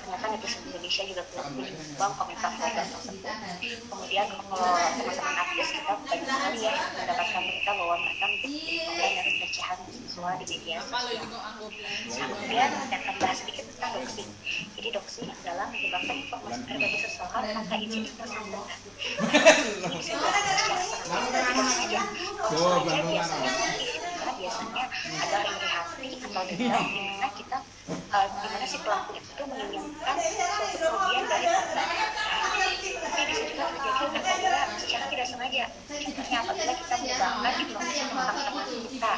Ternyata netizen Indonesia juga turut menyumbang komentar vulgar tersebut. Kemudian kalau teman-teman artis kita banyak sekali ya mendapatkan berita bahwa mereka menjadi korban dari pelecehan seksual. seksual di media sosial. Nah, kemudian kita akan bahas sedikit tentang doxing. Jadi doxing adalah menyebarkan informasi pribadi seseorang tanpa izin yang bersangkutan. Ini bisa dilakukan secara sengaja dan tidak sengaja. Kalau sengaja biasanya biasanya ada iri hati atau dendam di mana kita di mana si pelaku itu menginginkan suatu kerugian dari korban. Tapi bisa juga terjadi apabila secara tidak sengaja. Contohnya apabila kita menyebarkan informasi tentang teman kita,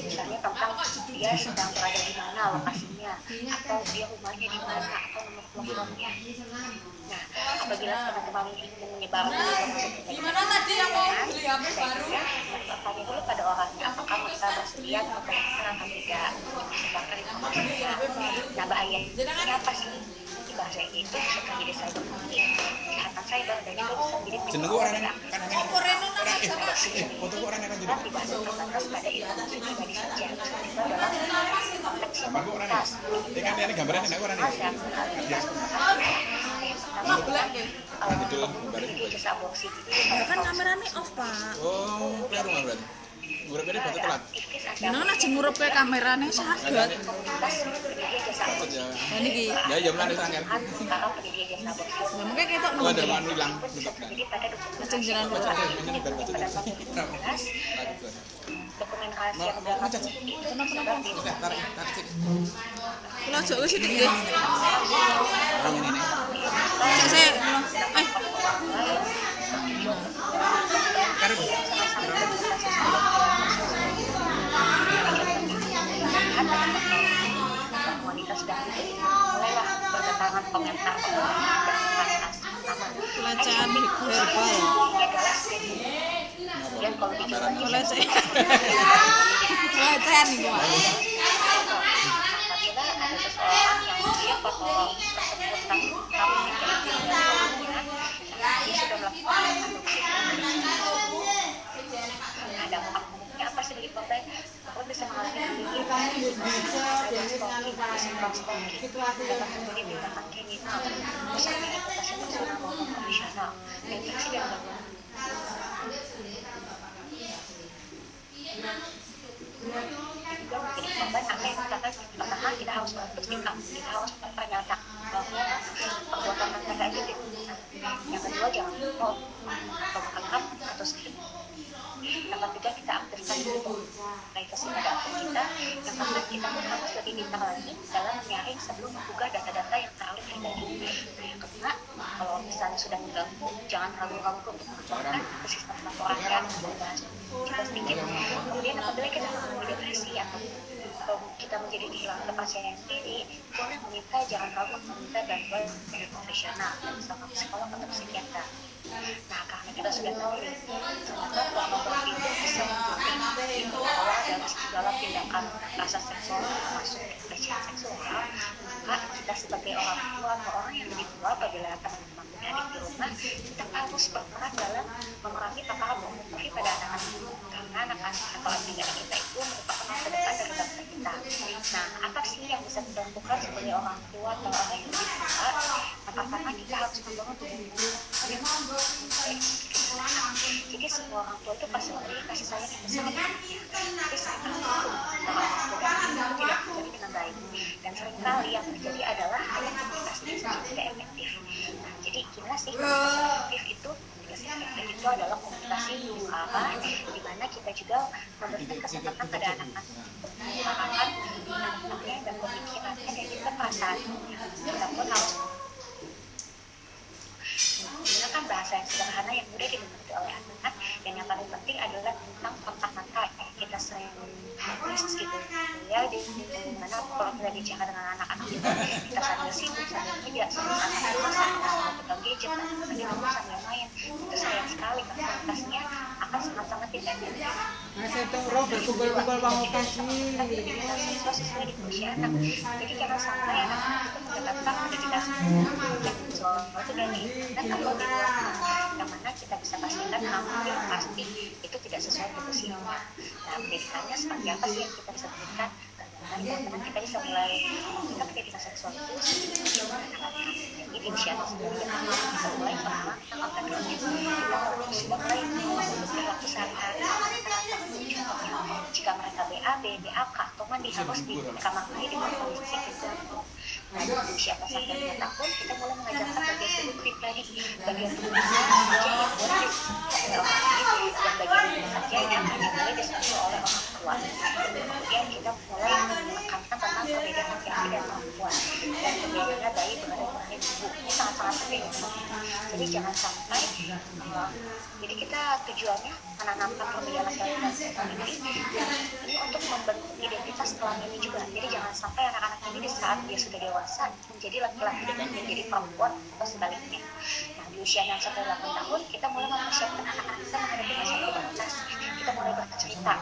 misalnya tentang dia sedang berada di mana lokasinya, atau dia rumahnya di mana, atau nomor teleponnya. Nah, apabila teman-teman ingin menyebarkan informasi Gimana tadi yang mau beli HP baru? bertanya dulu pada orangnya apakah mereka bersedia atau atau tidak menyebarkan informasinya. Nah, bahayanya apa sih? Bahasanya itu bisa terjadi cyberbullying, kejahatan cyber, dan juga bisa menjadi Jenengku orang kan fotoku orang kan jadi. tidak hanya terbatas pada informasi pribadi saja, juga dalam konteks komunitas. Ini kan ini gambarnya ini orang ini. Jasa aborsi Kan kameranya off, Pak. Oh, baru berarti. Ngurepnya batu telat. Jenengan aja ngurepe kamerane saged. Nah niki. Ya menawa sangen. Para penyedia jasa aborsi. Lah mengke ketok Oh, ada manu hilang. Jadi pada Ajeng jenengan Ini bar batu telat. dokumen rahasia keberatan itu tersebar di Tarik sik. Kula aja wis iki nggih. Orang ini. Sik. Karep. wanita sedang mulailah berdatangan komentar Pelecehan verbal. kemudian kalau dicoba Pelecehan iku, Pak. apabila ada seseorang yang dia foto tersebut tapi dia sudah melakukan ada dampaknya apa sih bagi korban? Korban bisa mengalami bullying, dapat terjadi tindakan kriminal, misalnya reputasi personal maupun profesional, infeksi dan gangguan. Juga menjadi korban apa yang dikatakan pertama kita harus berbuktikan, kita harus mempernyatakan bahwa perbuatan mereka itu tidak benar. Yang kedua jangan lupa atau berharap atau skip. Yang ketiga kita aktifkan dulu privasi pada akun kita. Yang keempat kita pun harus lebih pintar lagi dalam menyaring sebelum menggugah data-data yang terlalu pribadi. Yang kelima, kalau misalnya sudah mengganggu, jangan ragu-ragu untuk melaporkan ke sistem laporan dan membahas kita sedikit. Kemudian apabila kita mengalami depresi atau kita menjadi kehilangan kepercayaan diri, boleh meminta, jangan ragu meminta bantuan dari profesional, misalkan psikolog atau psikiater. Nah, karena kita sudah tahu nih, ternyata pornografi itu bisa menjadi awal dari segala tindakan rasa seksual termasuk pelecehan seksual. Maka kita sebagai orang tua atau orang yang lebih tua, apabila teman-teman punya adik di rumah, kita harus berperan dalam memerangi paparan pornografi pada anak-anak, karena anak-anak atau adik-adik kita itu merupakan masa depan dari bangsa kita. Nah, apa sih yang bisa kita lakukan sebagai orang tua atau orang yang lebih tua? Nah, pertama kita harus membangun tubuh yang jadi semua orang tua itu pasti memiliki kasih sayang yang besar tapi seringkali orang tua itu tidak terjadi dengan baik, dan seringkali yang terjadi adalah hanya komunikasi yang tidak efektif. Nah, jadi gimana sih komunikasi efektif itu adalah komunikasi di mana kita juga memberikan kesempatan pada anak-anak mengungkapkan minatnya dan pemikirannya dan juga perasaannya. Kita pun harus menggunakan bahasa yang sederhana yang mudah dimengerti oleh anak-anak, dan yang paling penting adalah tentang kontak mata. Kita sering tulis gitu ya, di mana kalau kita bicara dengan anak-anak kita sambil sibuk, sambil kerja, sambil masak, sambil pegang gadget, sambil main, itu sayang sekali komunikasinya akan sangat-sangat tidak efektif. berkumpul-kumpul pamungkasi. Siswa sesuai di usia anak. Jadi jangan sampai anak-anak itu mendapatkan pendidikan seksual itu dari internet atau di luar rumah, yang mana kita bisa pastikan hampir pasti itu tidak sesuai dengan usianya. Nah, pendidikannya seperti apa sih yang kita bisa berikan? Teman-teman kita bisa mulai kita pendidikan seksual itu jadi di usia tersebut kita bisa mulai paham tentang organ kita sudah mulai perilaku sehari-hari. Contohnya jika mereka BA A, B, atau mandi harus di kamar mandi di kondisi kita. Nah, di usia pas sampai 2 tahun kita mulai mengajarkan bagian tubuh pribadi, bagian tubuh saja yang boleh disentuh oleh orang lain dan bagian tubuh saja yang hanya boleh disentuh oleh orang tua. Kemudian kita mulai menekankan tentang perbedaan laki-laki dan perempuan dan perbedaannya bayi berada di tubuh. Ini sangat-sangat penting. Jadi jangan sampai jadi kita tujuannya menanamkan perbedaan laki-laki dan perempuan ini untuk membentuk identitas kelamin juga. Jadi jangan sampai anak-anak ini di saat dia sudah dewasa menjadi laki-laki dan menjadi perempuan atau sebaliknya. Nah, di usia 6-8 tahun kita mulai mempersiapkan anak-anak kita menghadapi masa pubertas. Kita mulai bercerita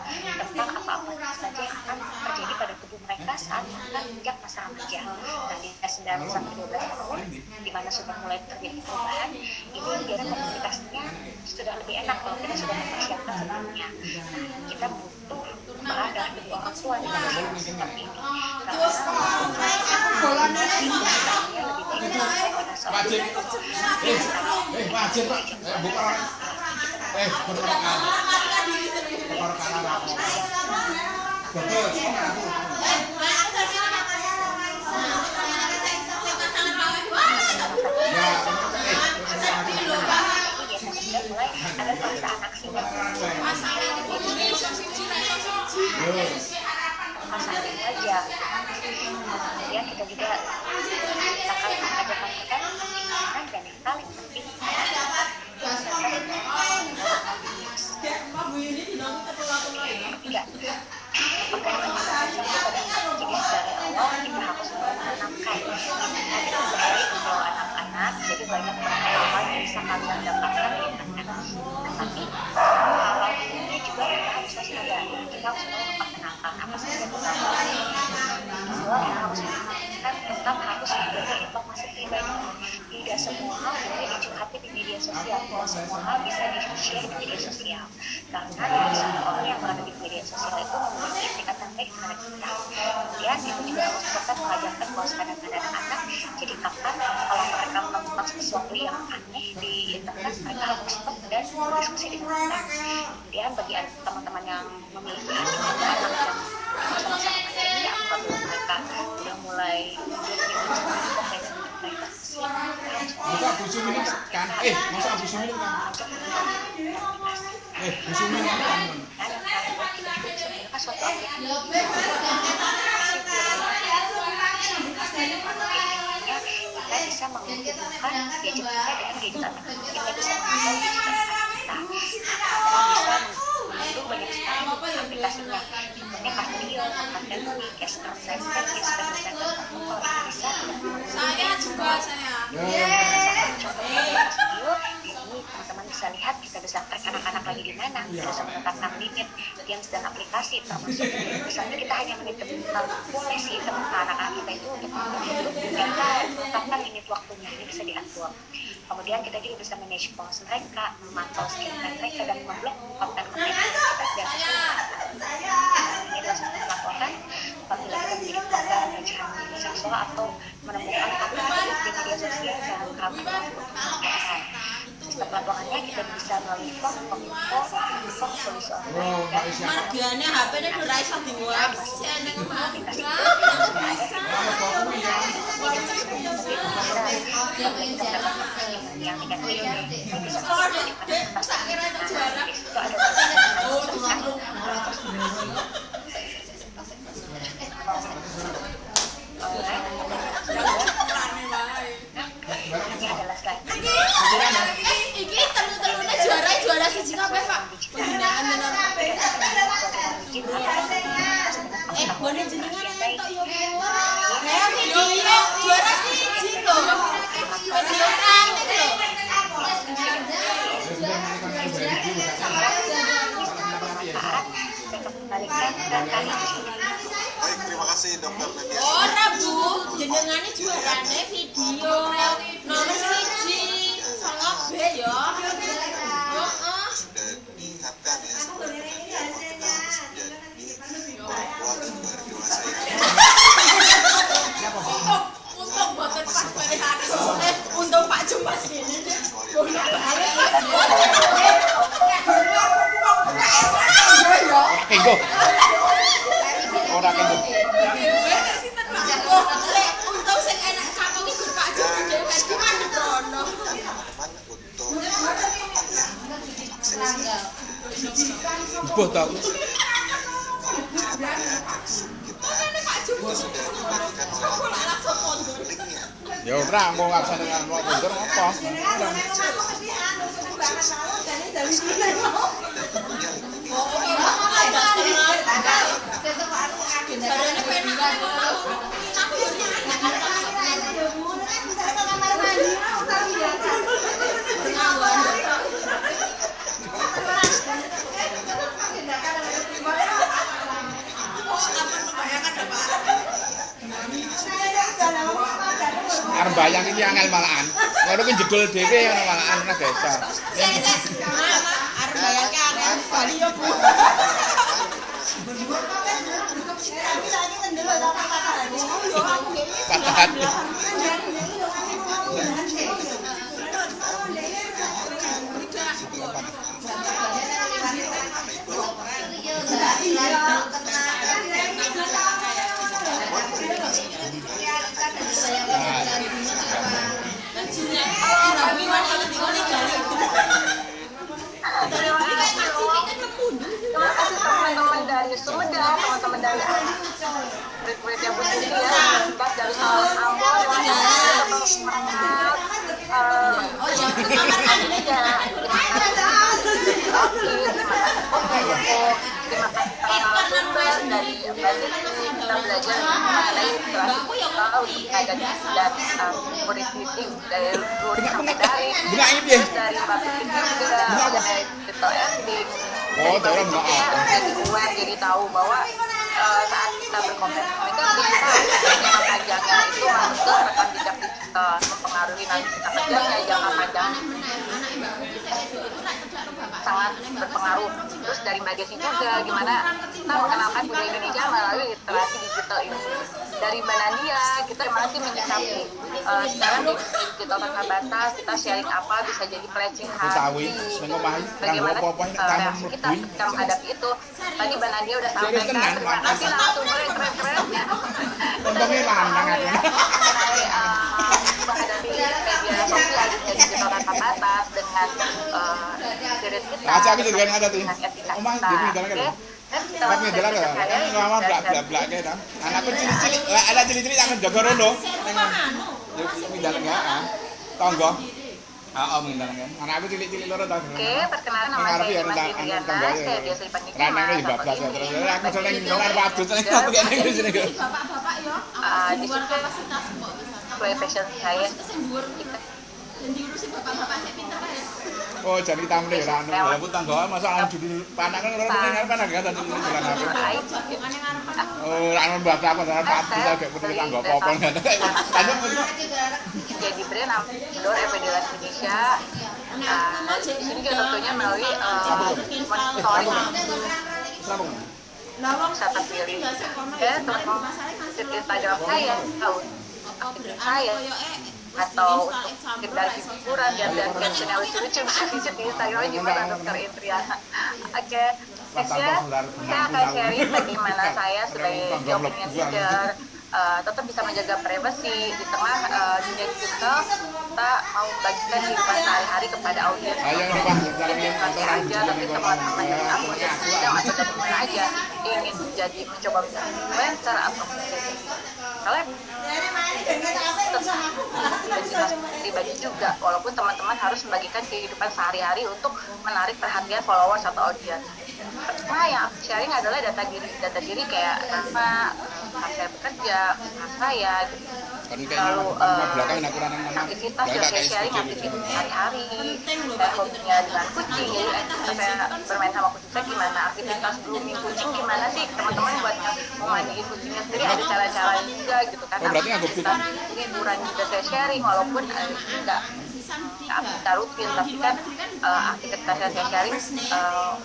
tentang apa-apa saja yang akan terjadi pada tubuh mereka saat mereka menginjak masa remaja. Nah, di usia 9-12 tahun di mana sudah mulai terjadi perubahan, ini biar komunikasinya sudah lebih enak kalau kita sudah mempersiapkan sebelumnya. Nah, kita butuh peran dari kedua orang tua di dalam seperti ini. Wajib. Wajib, Pak. Bukan. Berperkara. Berperkara apa? Betul. Ya, mulai ada fase anak singa. Masa aja. Kemudian kita juga akan mengajarkan mereka tentang dan yang paling penting jadi banyak pengalaman yang bisa kalian dapatkan di internet. Tapi hal ini juga kita harus sadari, kita harus mulai memperkenalkan apa saja pengalaman kedua yang harus mengingatkan tentang harus menjaga informasi pribadi. Tidak semua hal boleh dicurhati di media sosial, tidak semua hal bisa di-share di media sosial karena tidak semua orang yang berada di media sosial itu memiliki tingkatan baik terhadap kita. Kemudian kita juga harus tetap mengajarkan kewaspadaan pada anak-anak. Jadi kapan kalau mereka melakukan sesuatu yang aneh di internet, mereka harus stop dan berdiskusi dengan kita. Kemudian bagi teman-teman yang memiliki anak yang sama-sama ini, apabila mereka sudah mulai masa busu ini kan? Masa busu ini kan? Busu ini kan? Suatu kita bisa menghubungkan gadget kita dengan gadget anak kita bisa menghubungkan gadget anak kita bisa mengunduh banyak sekali aplikasinya contohnya Casio, Pandemi, Casper Center, Casper Center bisa Saya juga contohnya Casio ini teman-teman bisa lihat kita bisa track anak-anak lagi di mana, kita bisa menetapkan limit games dan aplikasi termasuk misalnya kita hanya boleh sih teman anak-anak kita itu untuk mereka tetapkan limit waktunya, ini bisa diatur. Kemudian kita juga bisa manage pulse mereka, memantau screen time mereka dan memblok konten-konten yang kita tidak suka. Ini adalah satu pelaporan apabila kita menjadi korban pelecehan seksual atau menemukan konten di media sosial dan kami untuk pelaporan. Sistem pelaporannya kita bisa melalui form kominfo, form polisi online dan margane HP-ne ora iso dimuat. Yang negatif bisa ini adalah slide. Iki telu-telune juara siji kabeh, Pak. Pembinaan boleh jenengan entuk yo, Bu. Saya video juara siji lho. Video cantik lho. Baik, terima kasih Dokter Nadia. Ora, Bu. Jenengane juarane video nomor 1 sama B ya. Sudah diingatkan ya sebenarnya kita harus menjadi perempuan yang baru dewasa ini. Untuk boten pas bare hari. Untuk Pak Jumas ini. Oke, go. subuh tau. Ya ora mau ngabsen dengan mau kondur apa? Arep bayang iki angel malahan. Ngono ki jedul dhewe ngono malahan nek desa. Arep bayangke angel Bali yo Bu. Patahan. Terima kasih teman-teman dari Sumedang, teman-teman dari murid-murid yang posisi ya, Mbak dari Salam Ambon, semangat. Terima kasih sumber dari balik kita belajar mengenai literasi digital untuk dan murid meeting dari murid sampai dari Mbak Putri juga mengenai digital editing. Oh, dalam jadi aware, jadi tahu bahwa saat kita berkomunikasi jangka panjangnya itu masuk ke rekam jejak digital, mempengaruhi nanti kita kerjanya jangka panjangnya sangat berpengaruh. Terus dari Mbak Desi juga gimana kita mengenalkan budaya Indonesia melalui literasi digital ini. Dari Mbak Nadia kita masih menyikapi sekarang di digital tanpa batas, kita sharing apa bisa jadi pelecehan hati, bagaimana kita menghadapi itu. Tadi Mbak Nadia udah sampaikan, terima kasih narasumber yang keren-keren untungnya lanang aku menghadapi media sosial di digital tanpa batas dengan spirit kita, dengan etika kita. Tapi jalan ya, lama blak-blak kayak dah. Anakku cilik-cilik, ada cilik-cilik yang jaga rondo. Yuk jalan ya, tonggo. Mengenal kan. Anakku cilik-cilik loro tau. Oke, perkenalkan nama saya Mas Indriana, saya biasa dipanggil Ranangnya juga bablas ya terus. Aku seneng nyolar wadut seneng aku kayak ning sini. Bapak-bapak yo. Di situ kapasitas mbok. sesuai passion saya. Dan diurusin bapak-bapak saya pintar ya. Oh, jadi kita mulai ya anu. Aku tangga masalah judul panakan loro meneng kan agak tadi jalan aku. Oh, anu mbak aku ora pati agak putri tangga apa-apa ngono. Jadi brand ambassador FPDLS Indonesia. Di sini juga tentunya melalui monitoring bisa terpilih. Ya, teman-teman Instagram saya tahu aktivitas saya atau untuk sekedar hiburan dan caption yang lucu-lucu bisa visit di Instagram juga Dr. Indriana. Oke, nextnya saya akan sharing bagaimana saya sebagai opinion leader tetap bisa menjaga privasi di tengah dunia digital. Kita mau membagikan kehidupan sehari-hari kepada audiens aja, tapi teman-teman dari akun Instagram atau dari mana aja ingin jadi mencoba menjadi influencer atau seleb, pribadi juga, walaupun teman-teman harus membagikan kehidupan sehari-hari untuk menarik perhatian followers atau audiens. Nah, yang aku sharing adalah data diri kayak nama saya bekerja, saya gitu. Lalu aktivitas yang saya sharing aktivitas sehari-hari, saya hobinya dengan kucing, jadi saya bermain sama kucing saya gimana, aktivitas grooming kucing gimana sih, teman-teman buat mau mandiin kucingnya sendiri ada cara-cara juga gitu kan. Aktivitas hiburan juga saya sharing, walaupun enggak rutin, tapi kan aktivitas yang saya sharing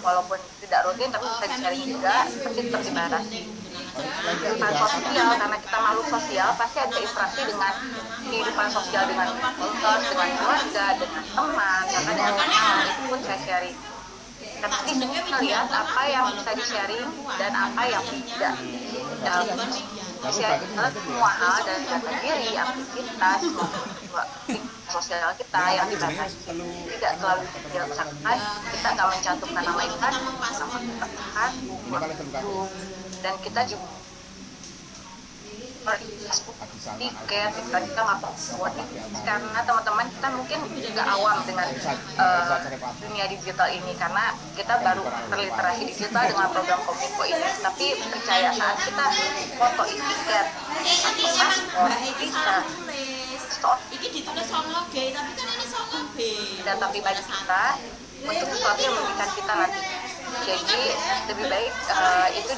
walaupun tidak rutin tapi bisa di-sharing juga, tapi tetap dibatasi. Kehidupan sosial, karena kita makhluk sosial pasti ada interaksi dengan kehidupan sosial, dengan sponsor, dengan keluarga, dengan teman, karena dengan teman itu pun saya sharing. tapi melihat apa yang bisa di-sharing dan apa yang tidak. Share semua hal dan data diri, aktivitas, sosial kita yang dibatasi tidak terlalu dirasakan. Kita nggak mencantumkan nama ikan, nama dan kita juga tiket kita nggak buat karena teman-teman kita mungkin juga awam dengan dunia digital ini karena kita baru terliterasi digital dengan program Kominfo ini, tapi percaya saat kita foto tiket atau paspor bisa store data pribadi kita untuk sesuatu yang merugikan kita nanti. Jadi lebih baik itu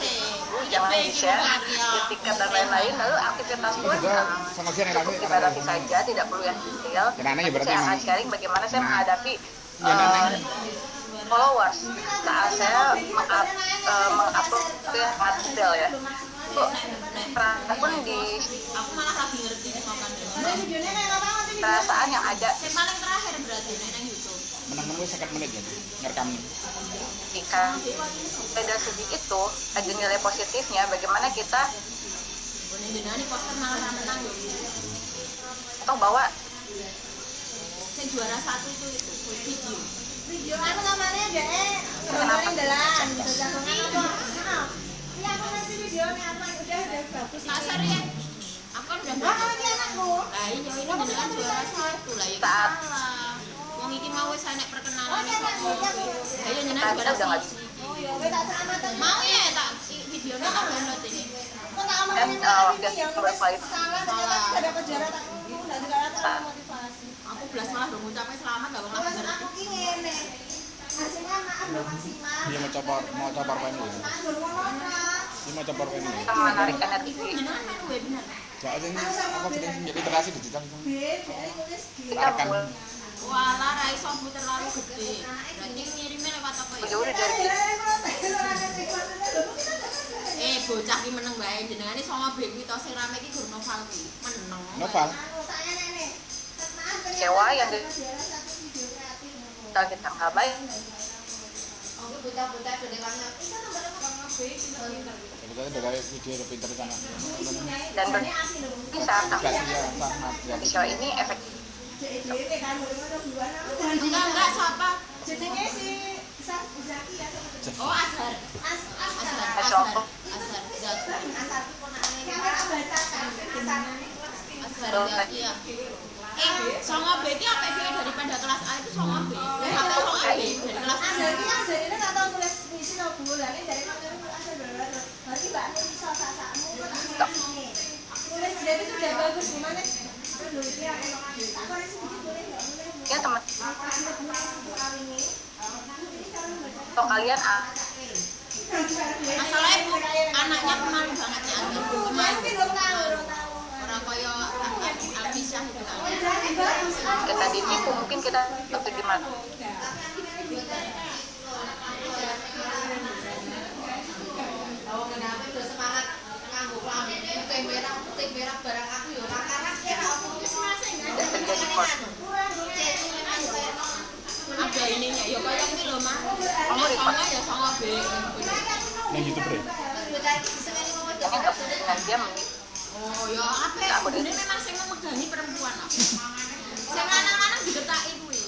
jangan di-share di tiket dan lain-lain, lalu aktivitas pun cukup dibatasi saja, tidak perlu yang detail. Saya akan sharing bagaimana saya menghadapi followers saat saya mengupload itu yang sangat detail ya. Pun di perasaan yang ada menang-menang 50 menit ya ngerekam. Jika dari segi itu ada nilai positifnya, bagaimana kita atau bahwa juara satu itu video Anu namanya deh, gambarin dalan, iya aku nanti videonya apa udah bagus. pasar ya aku kan udah Ini anakku. nah ini dengan juara satu lah ya salah wong iki mau wis enek perkenalan ayo nyenang juara satu Oh ya, kowe tak selamatan. mau ya tak videonya tak download ini Kok tak omongin ini ya, kowe salah ternyata gak dapat juara tak enggak juara motivasi. aku belas malah dong ngucapnya selamat gak bang Terus aku ki ngene. Hasilnya maaf lo maksimal. Dia mau copor penu. Dia mau copor penu. kita menarik energi. jenengan melu webinar Soalnya ini apa jenis literasi digital itu. Kita mulai walah ra iso terlalu gede berarti ngirimnya lewat apa ya udah dari bocah ki meneng bae jenengane songo beku to sing rame ki gur novel ki meneng Novel. kecewa yang kita nggak baik Sebetulnya dari video pinter sana. dan bisa Sangat. show ini efektif. enggak siapa Jenenge si Zaki ya. oh Azhar Contoh Zaki ya songo B ki apa dia daripada kelas A itu songo B apa songo B dari kelas A Zaki yang jadinya gak tau nulis puisi no bulan ini dari kamu asal dulu. Berarti Mbak Nur bisa sakmu kok tak ngomongin. Nulis jadi sudah bagus gimana? Dulu ini aku tak koreksi sedikit boleh enggak? ya teman atau kalian masalahnya bu anaknya pemalu banget ya pemalu orang kaya Alfisyah itu kan kita ditipu mungkin kita waktu di mana tidak terjadi ada ininya ya kayak ini loh mah kamu di songo ya songo B Yang YouTuber ya? ini nggak dengan dia oh ya apa ini memang sing memegangi perempuan sing lanang-lanang digetaki kuwi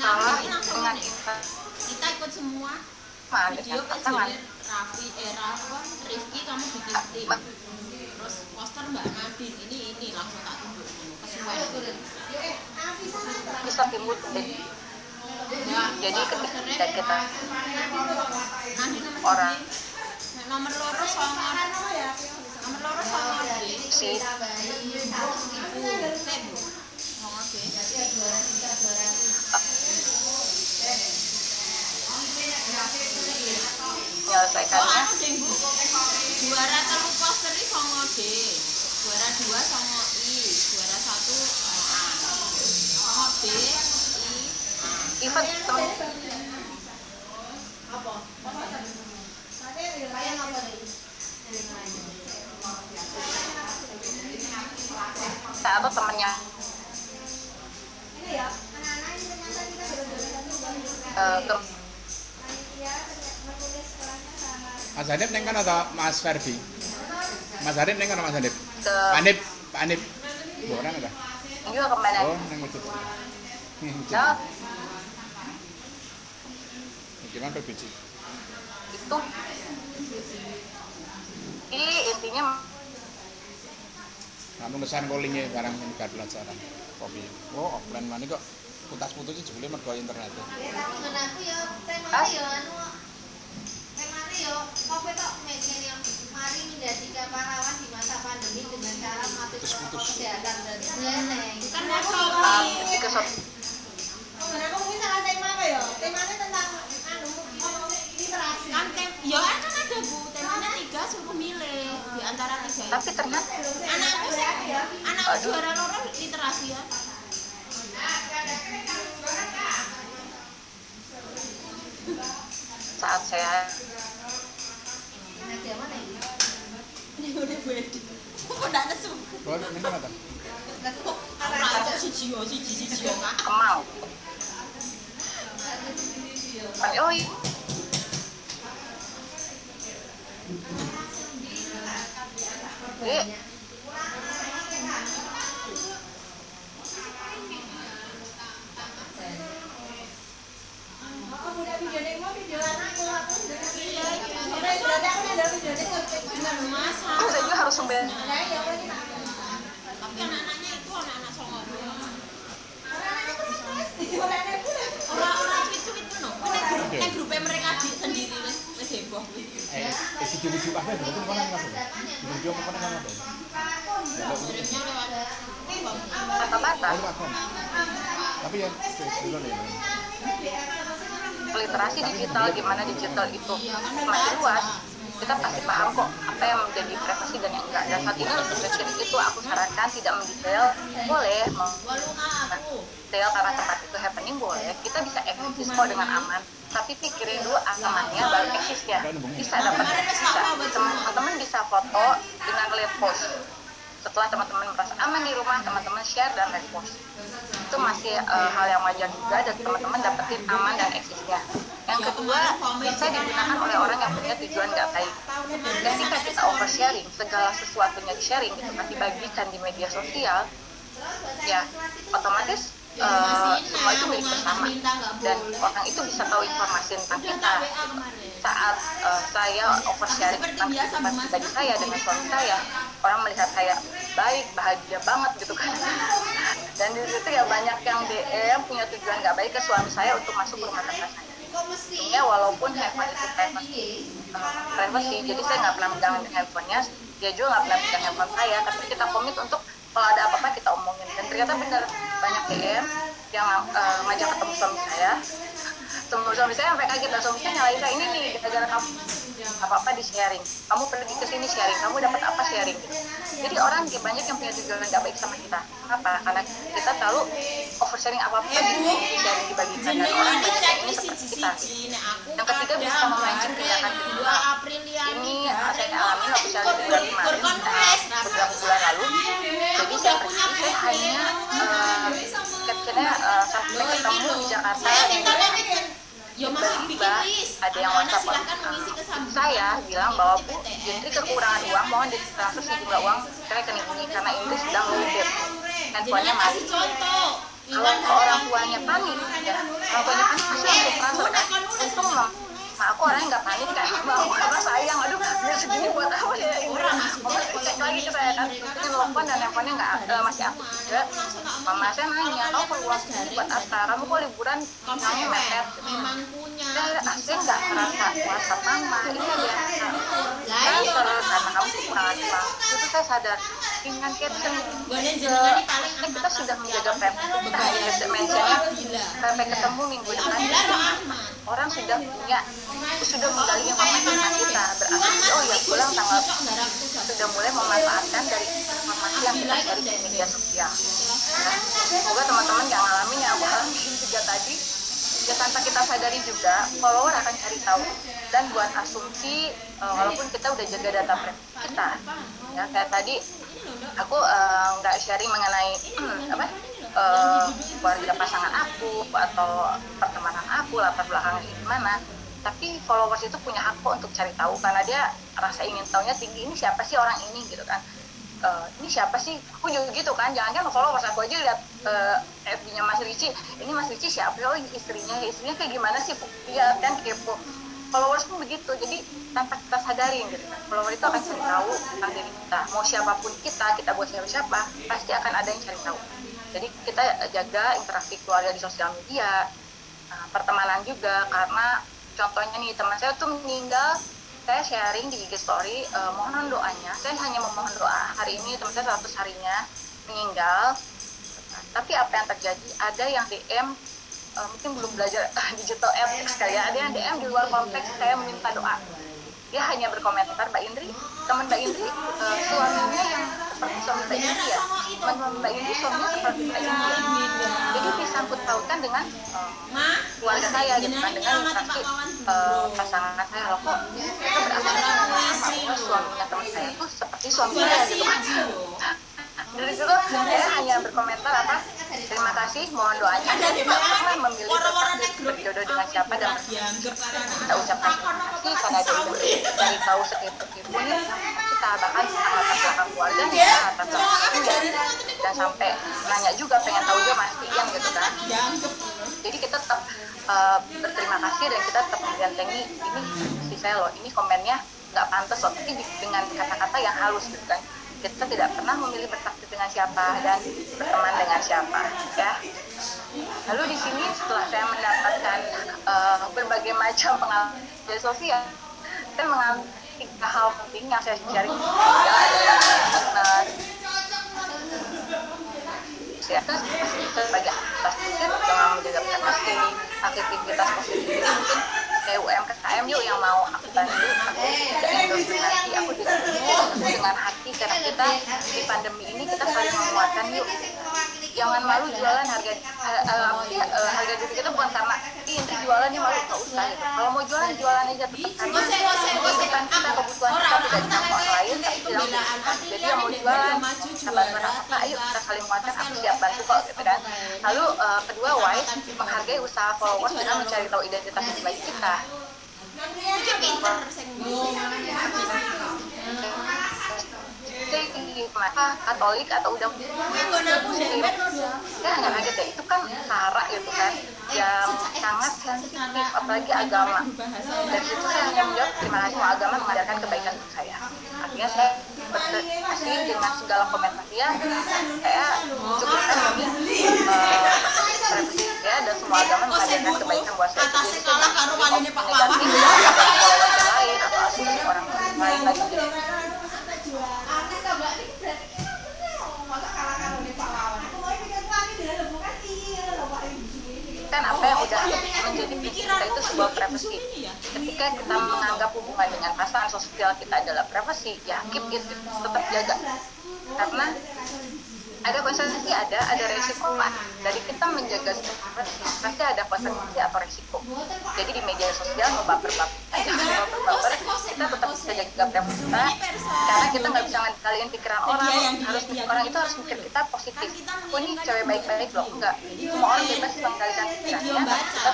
nah ini langsung dengan kita ikut semua video kan jadi Raffi Rifki kamu bikin tim terus poster Mbak Nadine ini langsung tak tunjuk kesuwen bisa timbul jadi ketika kita orang nomor loro songo si menyelesaikannya juara telu poster ini songo D juara 2 songo I juara 1 songo B I event temen atau temennya Mas Hanif neng kan atau Mas Ferdi? Mas Hanif neng kan Mas Hanif? Ke Pak Hanif. Dua orang ada? juga kemana? Oh, neng wujud. No, Gimana PBJ? itu ini intinya Kamu kesan callingnya barang ini gak pelajaran kopi. Oh, offline mana kok putus-putus sih jebule mergo internet. Aku ya temanya ya anu temanya ya kopi tok media yang mari menjadi pahlawan di masa pandemi dengan cara mematuhi protokol kesehatan dan sebagainya. Kan mau shopping. lebih ke soal Aku mungkin salah tema apa ya? Temanya tentang anu literasi. Kan ya kan ada Bu, temanya 3 suruh milih di antara 3 itu. tapi ternyata Anakku juara loro literasi ya. saat saya Media mana ini? Ini udah beda. Kok ndak nesu? Oh, neng kan ada? Ora itu siji yo Kak. Kemal oh iya. Jadi, saya juga harus membeli. Tapi anak-anaknya itu anak-anak songo. Orang-orang cuit-cuit ngono. Nek grupe mereka sendiri wis heboh kuwi. Si jujuk apa itu? Itu mana apa? Jujuk apa mana apa? Kirimnya lewat Kata-kata Oh, apa? Tapi ya, dulu ya. literasi digital, gimana digital itu semakin luas, kita pasti paham kok apa yang menjadi privasi dan yang enggak. Dan saat ini untuk syirik itu aku sarankan tidak mendetail, boleh mendetail karena tempat itu happening boleh, kita bisa eksis kok dengan aman, tapi pikirin dulu amannya baru eksis ya. Bisa dapat, bisa teman-teman bisa foto dengan repost. Setelah teman-teman merasa aman di rumah, teman-teman share dan repost. Itu masih hal yang wajar juga dan teman-teman dapetin aman dan eksisnya. Yang kedua, bisa digunakan oleh orang yang punya tujuan nggak baik. Ketika kita oversharing, segala sesuatunya di-sharing, gitu kan, dibagikan di media sosial, ya otomatis semua itu milik bersama dan orang itu bisa tahu informasi tentang kita. Saat saya oversharing tentang kehidupan pribadi saya dengan suami saya, orang melihat saya baik, bahagia banget gitu kan. Dan di situ ya banyak yang DM punya tujuan nggak baik ke suami saya untuk masuk ke rumah tangga saya. Intinya walaupun handphone itu privacy, jadi saya nggak pernah megang handphonenya, dia juga nggak pernah megang handphone saya, tapi kita komit untuk kalau ada apa-apa kita omongin. Dan ternyata benar banyak DM yang ngajak ketemu suami saya. Suami saya sampai kaget, dan suami saya nyalain saya, ini nih gara-gara kamu apa-apa di sharing, kamu pergi ke sini sharing, kamu dapat apa sharing gitu. Jadi orang banyak yang punya tujuan nggak baik sama kita. Kenapa? Karena kita terlalu oversharing apa-apa di sharing, dibagikan, dan orang banyak ini seperti kita. Yang ketiga, bisa memancing tindakan kriminal. Ini saya alami waktu saya di bulan kemarin, beberapa bulan lalu. Jadi saya pergi, saya hanya captionnya sampai ketemu di Jakarta. Tiba-tiba ada yang WhatsApp saya bilang bahwa Bu, Jentri kekurangan uang, mohon ditransfer sejumlah uang ke rekening ini karena ini sedang loaded, handphonenya mati. Kalau orang tuanya panik, ya orang tuanya panik pasti langsung transfer kan. Untung aku orangnya nggak panik kan, mau karena sayang, aduh biar segini buat apa ya ini. Mama cek lagi ke saya kan, ini telepon dan handphonenya nggak masih aktif juga. Mama saya nanya, kamu perlu uang segini buat apa? Kamu kok liburan uangnya mepet? Saya nggak merasa puasa mama, ini dia transfer karena kamu kekurangan uang. Itu saya sadar dengan caption kita sudah menjaga privasi, kita hanya mentionnya sampai ketemu minggu depan. Orang sudah menggali informasi tentang kita, berasumsi oh ya pulang tanggal, sudah mulai memanfaatkan dari informasi yang kita share di media sosial. Nah, semoga teman-teman yang ngalamin yang aku alamin juga tadi, ya tanpa kita sadari juga follower akan cari tahu dan buat asumsi walaupun kita udah jaga data privasi kita. Ya kayak tadi aku nggak sharing mengenai keluarga pasangan aku atau pertemanan aku, latar belakangnya gimana. tapi followers itu punya hak kok untuk cari tahu karena dia rasa ingin taunya tinggi, ini siapa sih orang ini gitu kan. Ini siapa sih, aku juga gitu kan, jangan kan followers aku aja lihat FB-nya Mas Ricci, ini Mas Ricci siapa, oh istrinya kayak gimana sih, ya kan kepo. Followers pun begitu, jadi tanpa kita sadarin gitu kan, followers itu akan cari tahu tentang diri kita, mau siapapun kita buat siapa pasti akan ada yang cari tahu. Jadi kita jaga interaksi keluarga di sosial media, pertemanan juga, karena contohnya nih teman saya tuh meninggal, saya sharing di IG story, mohon doanya, saya hanya memohon doa, hari ini teman saya 100 harinya meninggal, tapi apa yang terjadi, ada yang DM, mungkin belum belajar digital ethics kali ya, ada yang DM di luar konteks saya meminta doa, dia hanya berkomentar, Mbak Indri, teman Mbak Indri, suaminya yang seperti suami Mbak Indri ya, teman Mbak Indri suaminya seperti Mbak Indri, jadi disangkut pautkan dengan keluarga saya gitu kan, dengan interaksi pasangan saya, loh kok mereka berasal suaminya teman saya tuh seperti suami saya gitu kan. Dari situ saya hanya berkomentar apa, terima kasih, mohon doanya, saya tidak pernah memilih berjodoh dengan siapa dan kita ucapkan terima kasih karena dia sudah mencari tahu sekitar ini kita, bahkan latar belakang keluarganya, latar belakang dan sampai nanya juga, pengen tahu juga mastiin gitu kan. Jadi kita tetap berterima kasih dan kita tetap menggandeng ini si saya loh, ini komennya nggak pantas loh, tapi dengan kata-kata yang halus gitu kan. Kita tidak pernah memilih bertakdir dengan siapa dan berteman dengan siapa ya. Lalu di sini setelah saya mendapatkan berbagai macam pengalaman media sosial, saya mengambil 3 hal penting yang saya sharing. Sebagai aktivitas dengan menjaga privasi, aktivitas positif ini mungkin kayak UMKM yuk yang mau aku bantu, aku tidak endorse nanti, aku dengan hati karena kita di pandemi ini kita saling menguatkan yuk, jangan malu jualan harga diri kita bukan karena ini jualannya malu, nggak usah gitu. Kalau mau jualan aja tetap karena kebutuhan kita tidak dengan orang lain tapi tidak kita. Jadi yang mau jualan kita bantu apa, ayo kita saling menguatkan, aku siap bantu kok gitu kan. Lalu kedua, wise, menghargai usaha followers dengan mencari tahu identitas pribadi kita. Katolik atau udah Muslim, ya nggak ada deh, itu kan sara gitu kan, yang sangat sensitif apalagi agama. Dan situ saya hanya menjawab terima kasih, semua agama mengajarkan kebaikan untuk saya. Artinya saya berterima dengan segala komentar dia, saya cukupkan ini privacy ya, dan semua agama mengajarkan kebaikan buat saya. Jadi saya negatif lain atau asumsi orang lain lagi. Kan apa yang udah menjadi prinsip kita itu sebuah privasi. Ketika kita menganggap hubungan dengan pasangan sosial kita adalah privasi, ya keep it, tetap jaga. Karena ada konsekuensi, ada resiko kan. Dari kita menjaga privasi pasti ada konsekuensi atau resiko. Jadi di media sosial ngebaper-baper, kita tetap bisa jaga privasi kita, karena kita nggak bisa ngalihin pikiran orang. Orang itu harus mikir kita positif. Oh ini cewek baik-baik loh, enggak. Semua orang bebas mengalihkan pikirannya, kita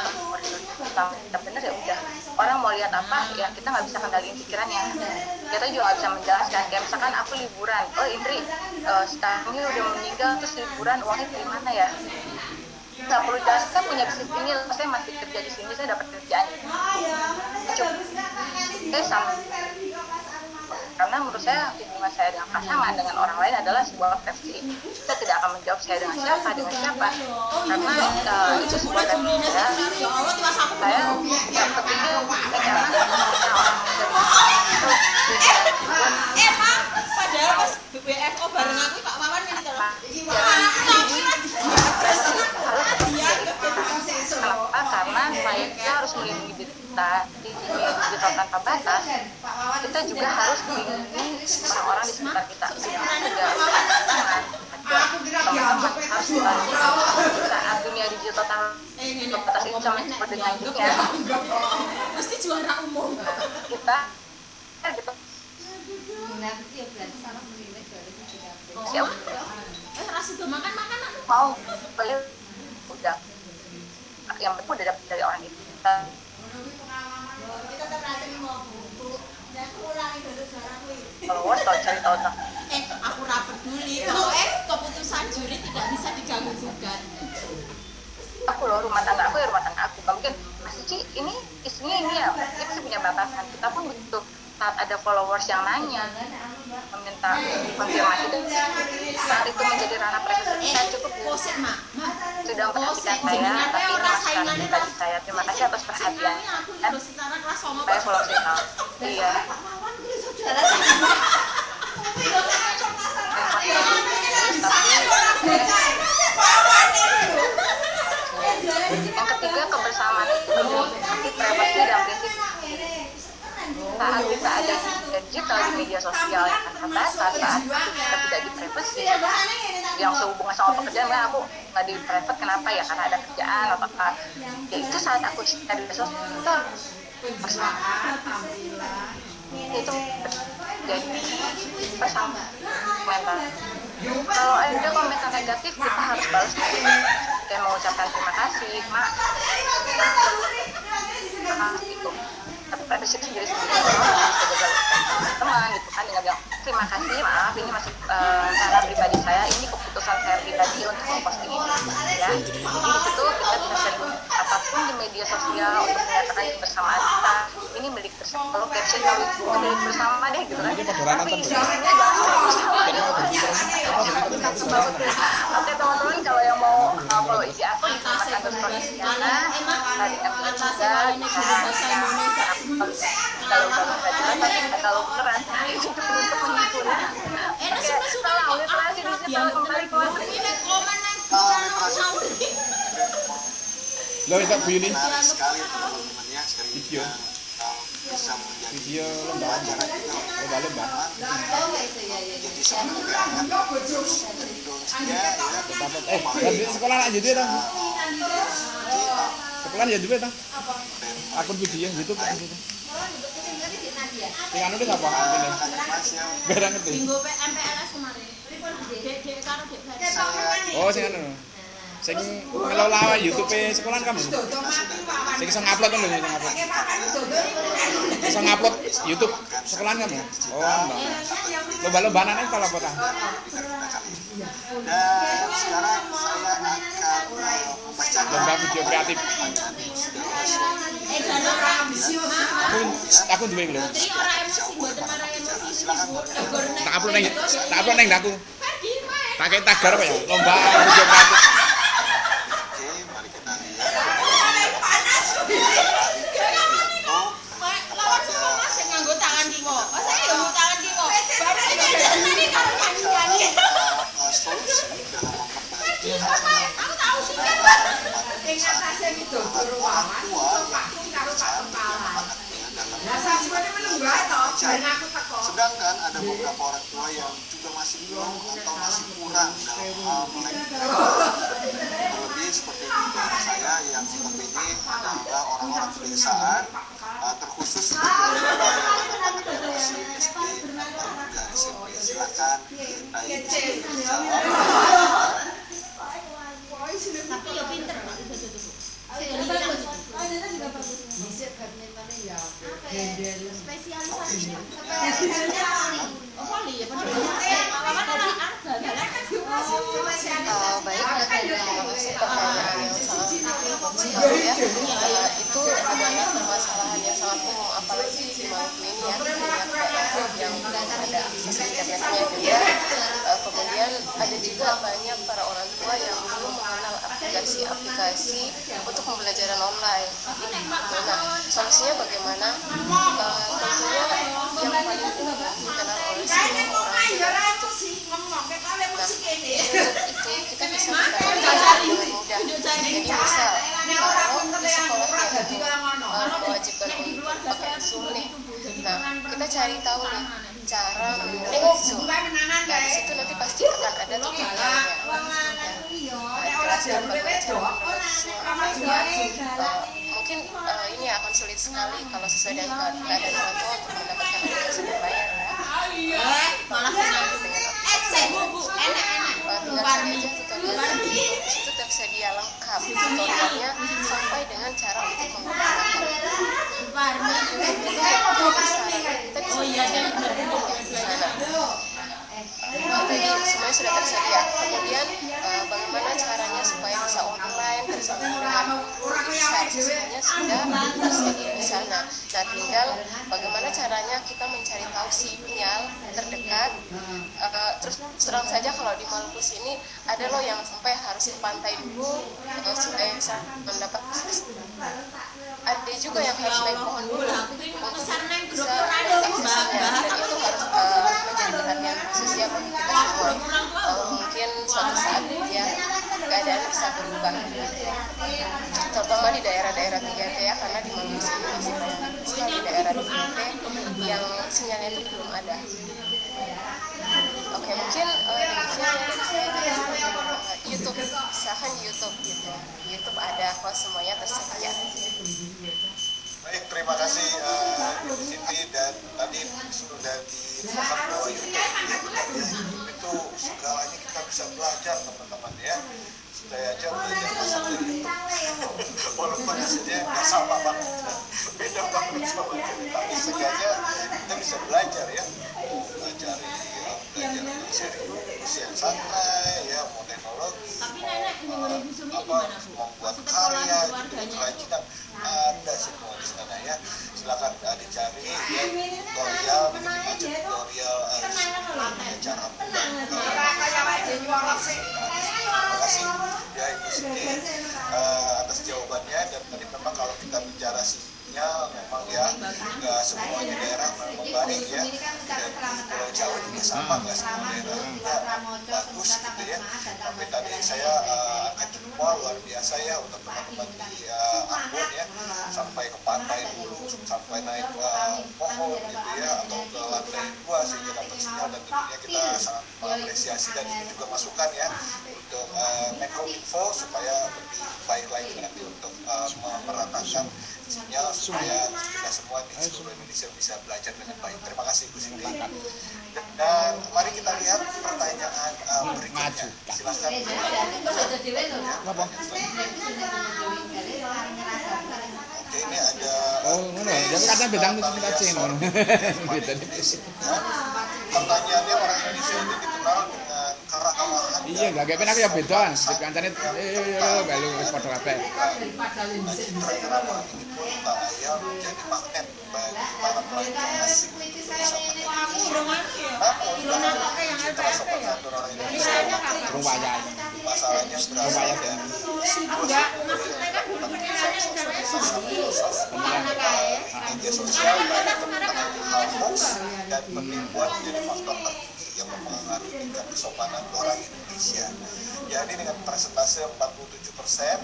tetap kita bener ya udah. Orang mau lihat apa, ya kita nggak bisa kendaliin pikirannya. Kita juga nggak bisa menjelaskan. Kayak misalkan aku liburan, oh Indri sekarang ini udah meninggal terus liburan, uangnya dari mana ya? Nggak perlu jelas, saya punya bisnis ini, saya masih kerja di sini, saya dapat kerjaan. Cukup. Sama. Karena menurut saya hubungan saya dengan pasangan dengan orang lain adalah sebuah privasi. Kita tidak akan menjawab saya dengan siapa, karena itu sebuah privasi ya. Saya yang pentingnya karena orang padahal pas BBFO bareng aku Pak Wawan ini kalau kenapa? Karena saya kita harus melindungi diri kita di digital tanpa batas. Kita juga harus melindungi orang-orang di sekitar kita. Tidak pasangan, teman-teman harus dibantu. Saat dunia digital tanpa batas itu sama seperti dengan dunia. pasti juara umum. Kita siap. Ras itu makan Mau beli udah yang penting udah dapat dari orang itu. followers kalau cari tahu tentang Aku ra peduli. Pokoknya keputusan juri tidak bisa diganggu gugat. aku loh, rumah tangga aku ya rumah tangga aku. Gak mungkin Cici ini isinya ini ya, dia pasti punya batasan. Kita pun begitu saat ada followers yang nanya meminta konfirmasi itu saat itu menjadi ranah privasi kita cukup Posik, Mak. sudah memperhatikan saya, tapi memasukkan pribadi saya. Terima kasih atas perhatian. Aku Kan terus secara kelas sama saya followers kita. Iya. Yang ketiga, kebersamaan itu prinsip privasi dan prinsip saat kita ada di digital di media sosial yang terbatas, saat kita tidak di privacy yang sehubungan sama pekerjaan, aku nggak di private, kenapa ya, karena ada kerjaan atau apa ya, itu saat aku cerita di media sosial itu jadi bersama komentar. Kalau ada komentar negatif kita harus balas dan mengucapkan terima kasih, maaf itu. Tapi pada situ sendiri teman gitu kan, dengan bilang terima kasih, maaf ini masih cara pribadi saya, ini keputusan saya pribadi untuk memposting ini ya. Jadi di situ kita bisa sharing apapun di media sosial untuk menyatakan kebersamaan kita, ini milik bersama. Kalau caption kalau itu milik bersama deh gitu kan, tapi isinya oke teman-teman, kalau yang mau follow IG aku di @_Kristiana, tadi aku juga kalau bahasa jalan tapi nggak tahu beneran itu untuk menyimpulkan. Oke, salah literasi di situ kembali ke Lo bisa Bu Yuni menarik sekali teman-teman ya, video bisa menjadi video lomba jadi sebenarnya tapi sekolah aja dia dong. Sekolah aja juga dong. Akun video YouTube kan gitu. Sing anu wis apa akune? Barang ngerti. Minggu MPLS kemarin. Dek karo Dek Fadi. Oh, sing anu. Sing ngelola YouTube sekolahan kamu. Sing iso ngupload kan lho, sing ngupload. Iso ngupload YouTube sekolahan kamu. Oh, lomba-lombaan kalau apa ta? dan sekarang saya akan membacakan Lomba video kreatif. Aku duwe lho. Tri ora emosi, mboten marah emosi. Tak upload nang daku. Tak kei tagar apa ya? Lomba video kreatif. Oke, mari kita lihat Lawan sama Mas yang nganggo tangan kiwa. Masa ya nganggo tangan kiwa. Bareng ini karo nyanyi-nyanyi. solusi dalam memperbaiki Aku tahu sih kan. ing atase itu ruangan iso patung karo Pak Kepala. Lah sampeyan menunggu to, ben aku teko. Sedangkan ada beberapa orang tua yang juga masih belum atau masih kurang dalam hal melek. Terlebih seperti di daerah saya yang notabene adalah orang-orang pedesaan, terkhusus untuk anak-anak yang masih SD atau juga SMP. Silakan Ibu menjawab. Tapi ya pinter Pak itu tuh. Spesialisasi. Oh, poli ya, poli. Lawan anak bal-balan kan. baik, terima kasih pertanyaan yang sangat sekali ya. Itu adalah permasalahan yang sangat umum, apalagi di Maluku ini ya, banyak daerah yang belum ada akses internetnya juga. Kemudian ada juga banyak para orang tua yang belum mengenal aplikasi-aplikasi untuk pembelajaran online. Nah, solusinya bagaimana? Tentunya yang paling umum dikenal oleh semua orang itu kita bisa mendapatkan dengan mudah. Jadi misal kalau di sekolah yang mewajibkan untuk pakai Zoom nih, nah kita cari tahu nih cara menggunakan Zoom. Nah di situ nanti pasti akan ada tutorialnya. Jelaskan bagaimana cara menggunakan Zoom. Mungkin ini akan sulit sekali kalau sesuai dengan keadaan orang tua untuk mendapatkan aplikasi berbayar ya. Malah senang. Bu, enak-enak. Tinggal cari aja tutorialnya di situ tersedia lengkap tutorialnya sampai dengan cara untuk menggunakan. Kita bisa semuanya sudah tersedia. Kemudian bagaimana caranya supaya bisa offline bersama dengan semuanya sudah tersedia di sana. Nah, tinggal bagaimana caranya kita mencari tahu sinyal terdekat. Terus terang saja kalau di Maluku sini ada loh yang sampai harus ke pantai dulu supaya bisa mendapat akses. Ada juga yang harus naik pohon dulu untuk bisa mendapatkan sinyal. Dan itu harus menjadi perhatian khusus ya bagi kita semua. Mungkin suatu saat ya keadaan bisa berubah. Terutama di daerah-daerah 3T ya, karena di Maluku sini masih banyak sekali daerah 3T yang sinyalnya itu belum ada. Oke, mungkin demikian dari saya dari YouTube, usaha YouTube gitu. YouTube ada kok semuanya tersedia. Baik, terima kasih Ibu Siti, dan tadi sudah diinfokan bahwa YouTube itu segalanya kita bisa belajar teman-teman ya. Saya aja belajar masak dari YouTube, walaupun hasilnya nggak sama banget, beda banget sama YouTube, tapi setidaknya kita bisa belajar ya, belajar seri yang santai ya, mau teknologi, membuat karya, kerajinan, ada semua di sana ya. Silakan dicari ya, tutorial, bikin aja tutorial cara terima kasih ya Ibu Siti atas jawabannya. Dan tadi memang kalau kita bicara sinyal memang ya nggak semuanya daerah memang baik ya, dan Pulau Jawa juga sama, nggak semua daerah juga bagus gitu ya. Tapi tadi saya angkat jempol luar biasa ya untuk teman-teman di Ambon ya, sampai ke pantai dulu, sampai naik pohon gitu ya, atau ke lantai 2 sehingga dapat sinyal. Dan tentunya kita sangat mengapresiasi, dan itu juga masukan ya untuk Menkominfo supaya lebih baik lagi nanti untuk meratakan sinyal supaya kita semua di seluruh Indonesia bisa belajar dengan baik. Terima kasih Bu Siti. Dan mari kita lihat pertanyaan berikutnya. Silakan. Oke, ini ada jadi kadang bedang kita cengol. Pertanyaannya, orang Indonesia ini dikenal dengan keramahan. Iya, enggak kayak aku ya beda. Di kancane belu wis padha kabeh. Keramahan ini pun tak ayal menjadi magnet bagi para pelancong asing citra sopan santun orang Indonesia. Ruwayan. Masalahnya berasal dari media sosial, banyak tentang hal hoax dan penipuan menjadi faktor tertinggi yang mempengaruhi tingkat kesopanan orang Indonesia. Jadi dengan persentase 47%,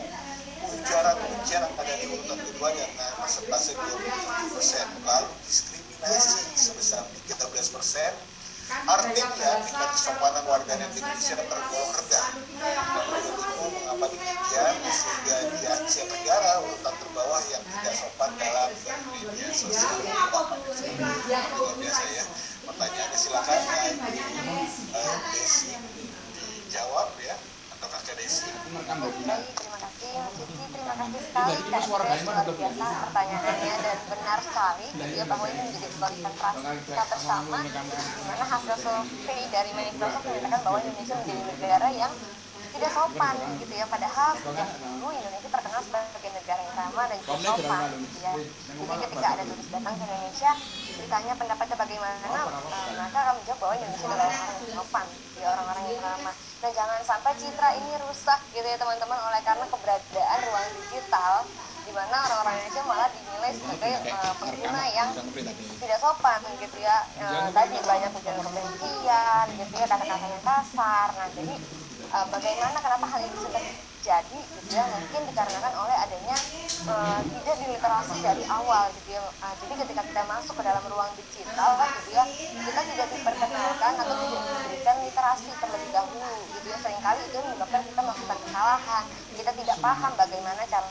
ujaran yang ada di urutan kedua dengan persentase 27%. Lalu diskriminasi sebesar 13%. Artinya tingkat kesopanan warga Indonesia tergolong rendah. Menurut Ibu, mengapa demikian? Sehingga di Asia Tenggara urutan terbawah yang tidak sopan dalam bermedia sosial. Luar biasa ya. Pertanyaannya silakan Desi jawab ya, atau Kakak Desi. Terima kasih Siti, terima kasih sekali Kak luar biasa pertanyaannya, dan benar sekali ya bahwa ini menjadi konsentrasi kita bersama, di mana hasil survei dari Microsoft menyatakan bahwa Indonesia menjadi negara yang tidak sopan gitu ya, padahal sejak dulu Indonesia terkenal sebagai negara yang ramah dan juga sopan gitu ya. Jadi ketika ada turis datang ke Indonesia ditanya pendapatnya bagaimana, maka kami jawab bahwa Indonesia adalah orang yang sopan, ya, orang-orang yang ramah. Dan jangan sampai citra ini rusak gitu ya teman-teman, oleh karena keberadaan ruang digital di mana orang-orang Indonesia malah dinilai sebagai pengguna yang tidak sopan gitu ya. Tadi banyak ujaran kebencian gitu ya, kata-kata yang kasar. Nah, jadi bagaimana kenapa hal ini bisa terjadi gitu ya, mungkin dikarenakan oleh adanya tidak diliterasi dari awal gitu ya. Jadi ketika kita masuk ke dalam ruang digital gitu ya, kita tidak diperkenalkan atau tidak diberikan literasi terlebih dahulu gitu ya. Seringkali itu menyebabkan kita melakukan kesalahan, kita tidak paham bagaimana cara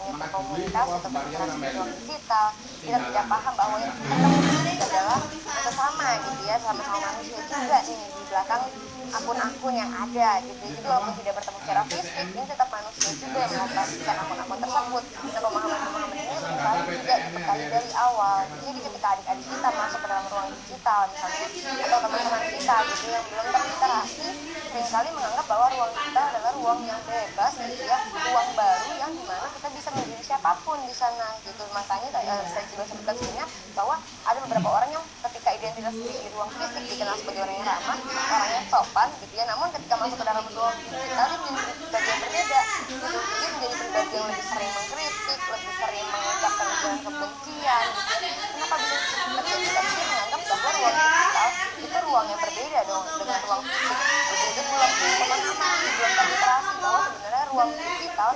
berkomunikasi atau berinteraksi di ruang digital, kita tidak paham bahwa yang kita adalah sesama gitu ya, sama-sama manusia juga nih belakang akun-akun yang ada gitu. Jadi walaupun tidak bertemu secara fisik, ini tetap manusia juga yang mengoperasikan akun-akun tersebut. Nah, pemahaman-pemahaman ini seringkali tidak dibekali dari awal. Jadi ketika adik-adik kita masuk ke dalam ruang digital misalnya, atau teman-teman kita gitu yang belum terliterasi, seringkali menganggap bahwa ruang digital adalah ruang yang bebas gitu ya, ruang baru yang dimana kita bisa menjadi siapapun di sana gitu. Makanya saya juga sebutkan sebelumnya bahwa ada beberapa orang yang ketika identitas di ruang fisik dikenal sebagai orang yang ramah, orang yang sopan gitu ya, namun ketika masuk ke dalam ruang digital dia menjadi pribadi yang berbeda gitu. Dia menjadi pribadi yang lebih sering mengkritik, lebih sering mengucapkan ujaran kebencian gitu ya. Kenapa bisa terjadi? Tapi dia menganggap bahwa ruang digital itu ruang yang berbeda dong dengan ruang fisik gitu. Itu belum teman-teman belum terliterasi bahwa sebenarnya ruang digital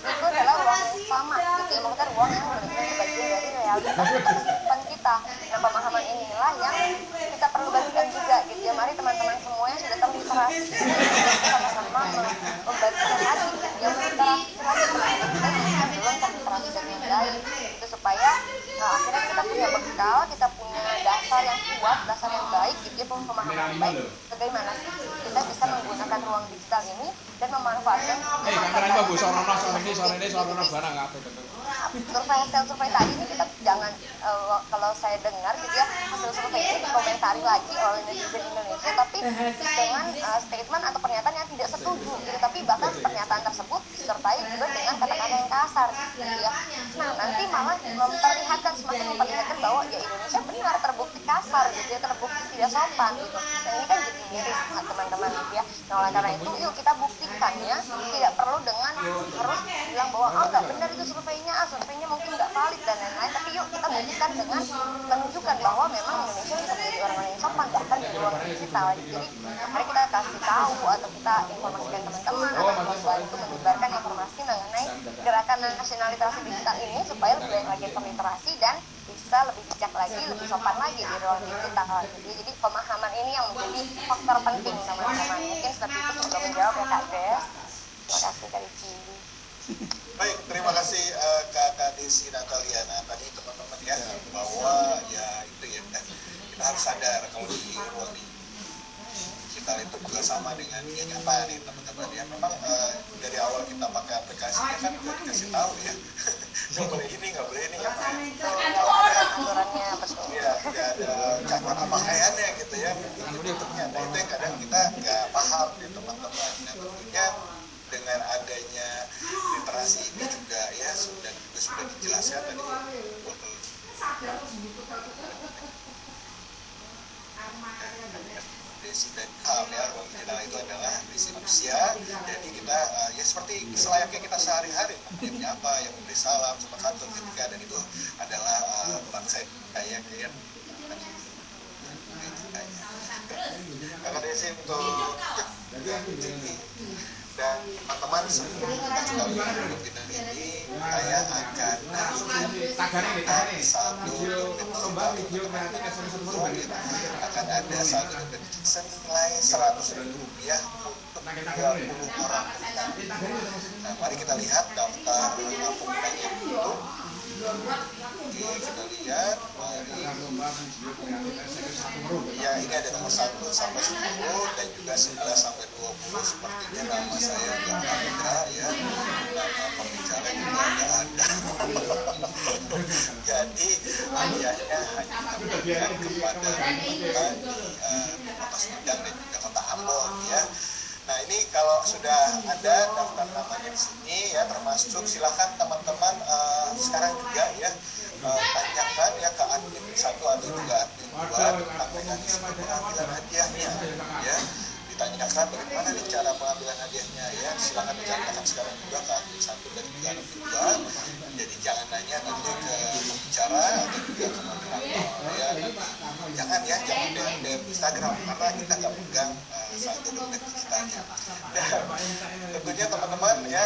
itu adalah ruang yang sama gitu ya, maksudnya ruang yang benar-benar bagian dari realitas kehidupan kita. Dan pemahaman inilah yang kita perlu bagikan juga gitu ya. Mari teman-teman semua yang sudah terliterasi sama-sama membagikan lagi gitu ya, meliterasi lagi teman-teman kita yang belum terliterasi dengan baik itu, supaya akhirnya kita punya bekal, kita punya dasar yang kuat, dasar yang baik gitu ya, pemahaman yang baik bagaimana sih kita bisa menggunakan ruang digital ini dan memanfaatkan hasil survei tadi ini. Kita jangan kalau saya dengar gitu ya, hasil survei ini dikomentari lagi oleh netizen Indonesia tapi dengan statement atau pernyataan yang tidak setuju gitu, tapi bahkan pernyataan tersebut disertai juga dengan kata-kata yang kasar gitu ya. Nah nanti malah semakin memperlihatkan bahwa ya Indonesia benar terbukti kasar gitu ya, terbukti tidak sopan gitu. Dan ini kan jadi miris teman-teman gitu ya. Nah oleh karena itu yuk kita buktikannya, tidak perlu dengan harus bilang bahwa nggak benar itu surveinya mungkin nggak valid dan lain-lain, tapi yuk kita buktikan dengan menunjukkan bahwa memang Indonesia bisa menjadi orang-orang yang sopan bahkan di ruang digital. Jadi mari kita kasih tahu atau kita informasikan teman-teman atau membantu menyebarkan informasi mengenai gerakan nasional literasi digital ini supaya lebih banyak lagi terliterasi dan bisa lebih bijak lagi, lebih sopan lagi di ruang digital. Jadi pemahaman ini yang menjadi faktor penting teman-teman. Mungkin seperti itu sebelum menjawab ya Kak Des. Terima kasih Kak Desi. Baik, terima kasih Kak Desi dan Kaliana tadi teman-teman ya, bahwa ya itu ya kita harus sadar kalau di ruang digital itu juga sama dengan dunia nyata nih teman-teman ya. Memang dari awal kita pakai aplikasinya kan udah dikasih tahu ya nggak boleh ini nggak boleh ini ya, ada cara pakaiannya gitu ya. Ternyata itu yang kadang kita nggak paham nih teman-teman. Nah tentunya dengan adanya literasi ini juga ya sudah dijelaskan tadi dan HAM ya, ruang digital itu adalah misi manusia. Jadi kita ya seperti selayaknya kita sehari-hari punya apa yang memberi salam sopan santun ketika, dan itu adalah bangsa yang kaya karena Desi untuk dan teman-teman sebelum kita juga webinar ini saya akan akan ada satu senilai Rp100.000 untuk 20 orang. Nah, mari kita lihat daftar pemenangnya itu. Oke, kita lihat ya, ini ada nomor 1 sampai 10 dan juga 11 sampai 20. Sepertinya nama saya nggak ada ya, nama pembicara juga nggak ada. Jadi hadiahnya hanya kita berikan kepada teman-teman di Kota Sumedang dan juga Kota Ambon ya. Nah ini kalau sudah ada daftar namanya di sini ya, termasuk silakan teman-teman sekarang juga ya tanyakan ya ke admin 1 atau juga admin 2 tentang mekanisme pengambilan hadiahnya ya. Ditanyakan bagaimana nih cara pengambilan hadiahnya ya, silakan ditanyakan sekarang juga ke admin 1 dan juga admin 2. Jadi jangan nanya nanti ke pembicara atau juga ke moderator ya. Jangan DM Instagram karena kita nggak pegang satu dompet digitalnya. Dan tentunya teman-teman ya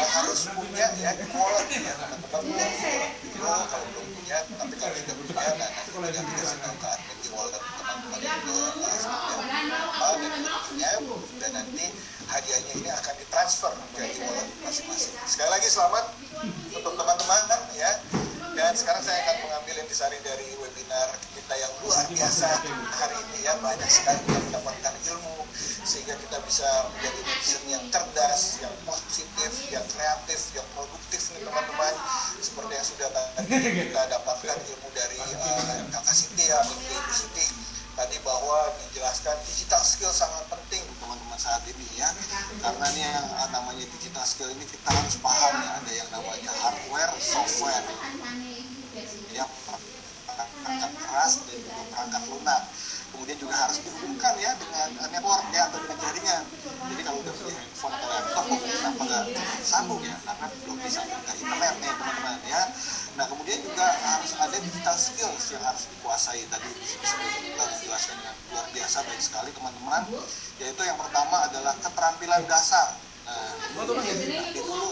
harus punya ya wallet ya teman-teman. Kalau belum punya, tapi kalau sudah punya, nah nanti kita dikasih tahu ke admin di wallet teman-teman itu dan nanti hadiahnya ini akan ditransfer ke wallet masing-masing. Sekali lagi selamat untuk teman-teman ya. Dan Dan sekarang saya akan mengambil intisari dari webinar kita yang luar biasa hari ini ya, banyak sekali yang mendapatkan ilmu sehingga kita bisa menjadi netizen yang cerdas, yang positif, yang kreatif, yang produktif nih teman-teman. Seperti yang sudah tadi kita dapatkan ilmu dari Kakak Siti ya, Ibu Siti tadi, bahwa dijelaskan digital skill sangat penting teman-teman saat ini ya, karena nih yang namanya digital skill ini kita harus paham ya, ada yang namanya hardware, software ya, perangkat keras dan juga perangkat lunak. Kemudian juga harus dihubungkan ya dengan network ya, atau dengan jaringan. Jadi kalau udah punya handphone atau laptop kenapa nggak sambung ya, karena belum bisa ke internet nih teman-teman ya. Nah kemudian juga harus ada digital skills yang harus dikuasai. Tadi kita dijelaskan dengan luar biasa baik sekali teman-teman, yaitu yang pertama adalah keterampilan dasar. Nah, dulu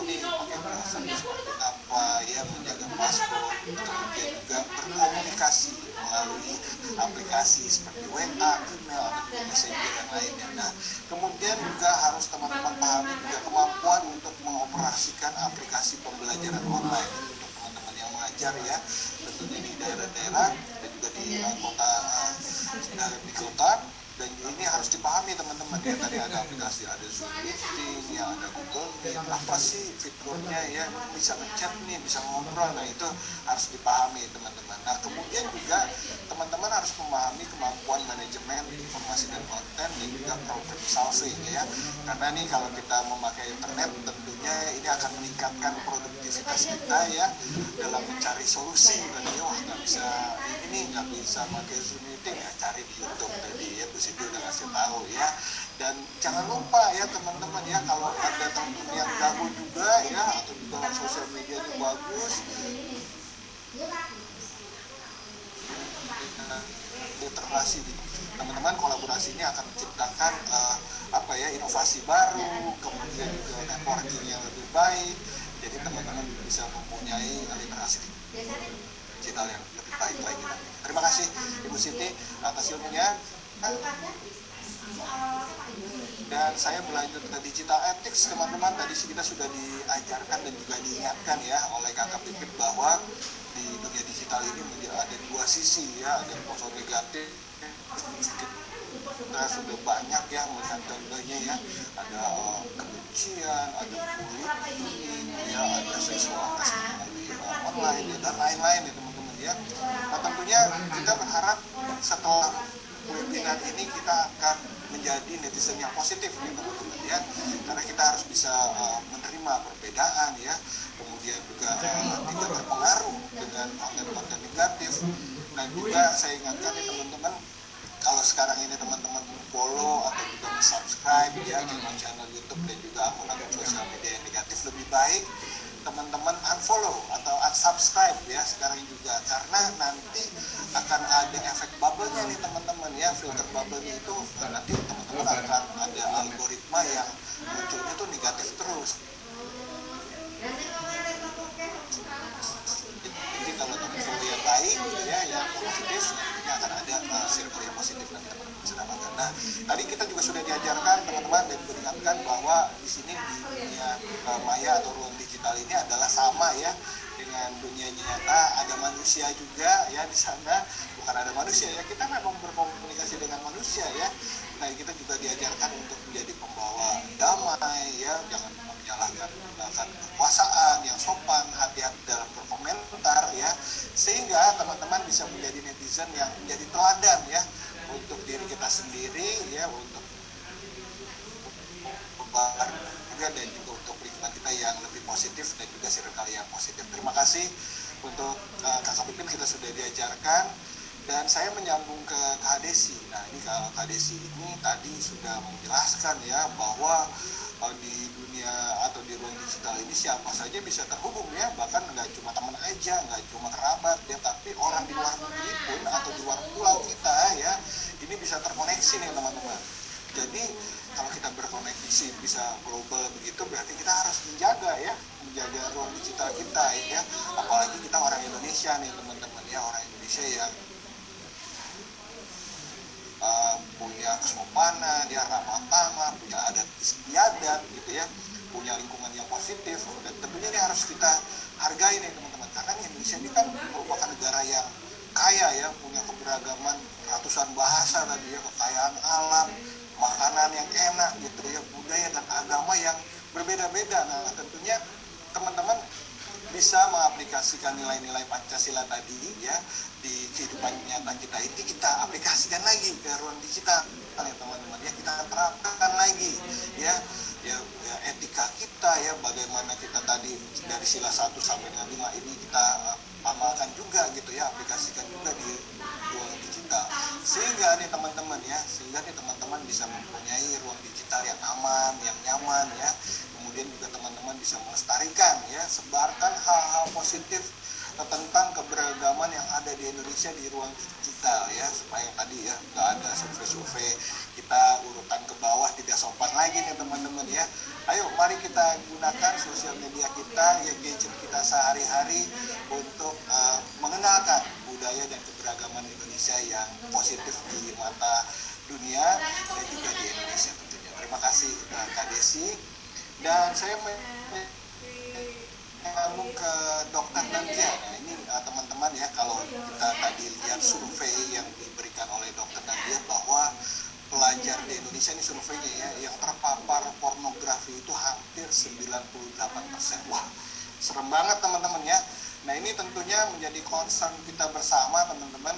nih pakai bahasa seperti apa ya, menjaga paspor, kemudian juga berkomunikasi melalui aplikasi seperti WA, email, atau messenger yang lainnya. Nah, kemudian juga harus teman-teman pahami juga kemampuan untuk mengoperasikan aplikasi pembelajaran online untuk teman-teman yang mengajar ya, tentunya di daerah-daerah dan juga di kota. Dan ini harus dipahami teman-teman ya, tadi ada aplikasi, ada Zoom Meeting ya, ada Google Meet, apa sih fiturnya ya, bisa ngechat nih, bisa ngobrol. Nah itu harus dipahami teman-teman. Nah kemudian juga teman-teman harus memahami kemampuan manajemen informasi dan konten dan juga problem solving ya, karena nih kalau kita memakai internet tentunya ini akan meningkatkan produktivitas kita ya dalam mencari solusi. Tadi wah nggak bisa ini, nggak bisa pakai Zoom Meeting ya, cari di YouTube tadi ya, itu udah ngasih tahu ya. Dan jangan lupa ya teman-teman ya, kalau ada teman yang jago juga ya, atau juga sosial medianya bagus, literasi teman-teman, kolaborasi ini akan menciptakan inovasi baru, kemudian juga networking yang lebih baik. Jadi teman-teman bisa mempunyai literasi digital yang lebih baik lagi. Terima kasih Ibu Siti atas ilmunya. Dan saya berlanjut ke digital ethics teman-teman. Tadi kita sudah diajarkan dan juga diingatkan ya oleh Kakak Pipit bahwa di dunia digital ini ada dua sisi ya, ada unsur negatif. Kita sudah banyak ya melihat contohnya ya, ada kebencian, ada bullying ya, ada seksual melalui online ya, dan lain-lain ya teman-teman ya. Nah tentunya kita berharap setelah webinar ini kita akan menjadi netizen yang positif ya teman-teman ya, karena kita harus bisa menerima perbedaan ya, kemudian juga tidak terpengaruh dengan konten-konten negatif. Nah juga saya ingatkan ya teman-teman, kalau sekarang ini teman-teman follow atau juga subscribe ya channel YouTube dan juga akun-akun sosial media yang negatif, lebih baik teman-teman unfollow atau unsubscribe ya sekarang juga, karena nanti akan ada efek bubble-nya nih teman-teman ya, filter bubble-nya itu nanti teman-teman akan ada algoritma yang munculnya tuh negatif terus. Jadi kalau teman-teman yang baik gitu ya, yang positif, nantinya akan ada circle yang positif nanti teman-teman bisa dapatkan. Nah, tadi kita juga sudah diajarkan teman-teman dan beringatkan bahwa di sini di dunia maya atau ruang digital ini adalah sama ya dengan dunia nyata, ada manusia juga ya di sana, bukan ada manusia ya, kita memang berkomunikasi dengan manusia ya. Nah, kita juga diajarkan untuk menjadi pembawa damai ya, jangan menyalahkan menggunakan kekuasaan, yang sopan, hati-hati dalam berkomentar ya, sehingga teman-teman bisa menjadi netizen yang menjadi teladan ya untuk diri kita sendiri ya, untuk keluarga dan juga untuk lingkungan kita yang lebih positif dan juga circle yang positif. Terima kasih untuk Kakak Pipin, kita sudah diajarkan. Dan saya menyambung ke Kak Desi. Nah ini Kak Desi ini tadi sudah menjelaskan ya bahwa di dunia atau di ruang digital ini siapa saja bisa terhubung ya, bahkan nggak cuma teman aja, nggak cuma kerabat ya, tapi orang di luar negeri pun atau di luar pulau kita ya, ini bisa terkoneksi nih teman-teman. Jadi kalau kita berkoneksi bisa global begitu, berarti kita harus menjaga ruang digital kita ya, apalagi kita orang Indonesia nih teman-teman ya, orang Indonesia yang punya kesopanan, ya ramah tamah, punya adat istiadat gitu ya, punya lingkungan yang positif, dan tentunya ini harus kita hargai nih teman-teman, karena Indonesia Indonesia ini kan merupakan negara yang kaya ya, punya keberagaman ratusan bahasa tadi ya, kekayaan alam, makanan yang enak gitu ya, budaya dan agama yang berbeda-beda. Nah tentunya teman-teman bisa mengaplikasikan nilai-nilai Pancasila tadi ya di kehidupan nyata kita ini, kita aplikasikan lagi ke ruang digital ya teman-teman ya, kita terapkan lagi ya etika kita ya, bagaimana kita tadi dari sila 1 sampai dengan 5 ini kita amalkan juga gitu ya, aplikasikan juga di ruang digital, sehingga nih teman-teman bisa mempunyai ruang digital yang aman, yang nyaman ya. Kemudian juga teman-teman bisa melestarikan ya, sebarkan hal-hal positif tentang keberagaman yang ada di Indonesia di ruang digital ya, supaya tadi ya nggak ada survei-survei kita urutan ke bawah, tidak sopan lagi nih teman-teman ya. Ayo mari kita gunakan sosial media kita ya, gadget kita sehari-hari untuk mengenalkan budaya dan keberagaman Indonesia yang positif di mata dunia dan juga di Indonesia tentunya. Terima kasih Kak Desi, dan saya nyambung ke Dokter Nadia. Nah ini teman-teman ya, kalau kita tadi lihat survei yang diberikan oleh Dokter Nadia bahwa pelajar di Indonesia ini surveinya ya, yang terpapar pornografi itu hampir 98%. Wah, serem banget teman-teman ya. Nah ini tentunya menjadi concern kita bersama teman-teman,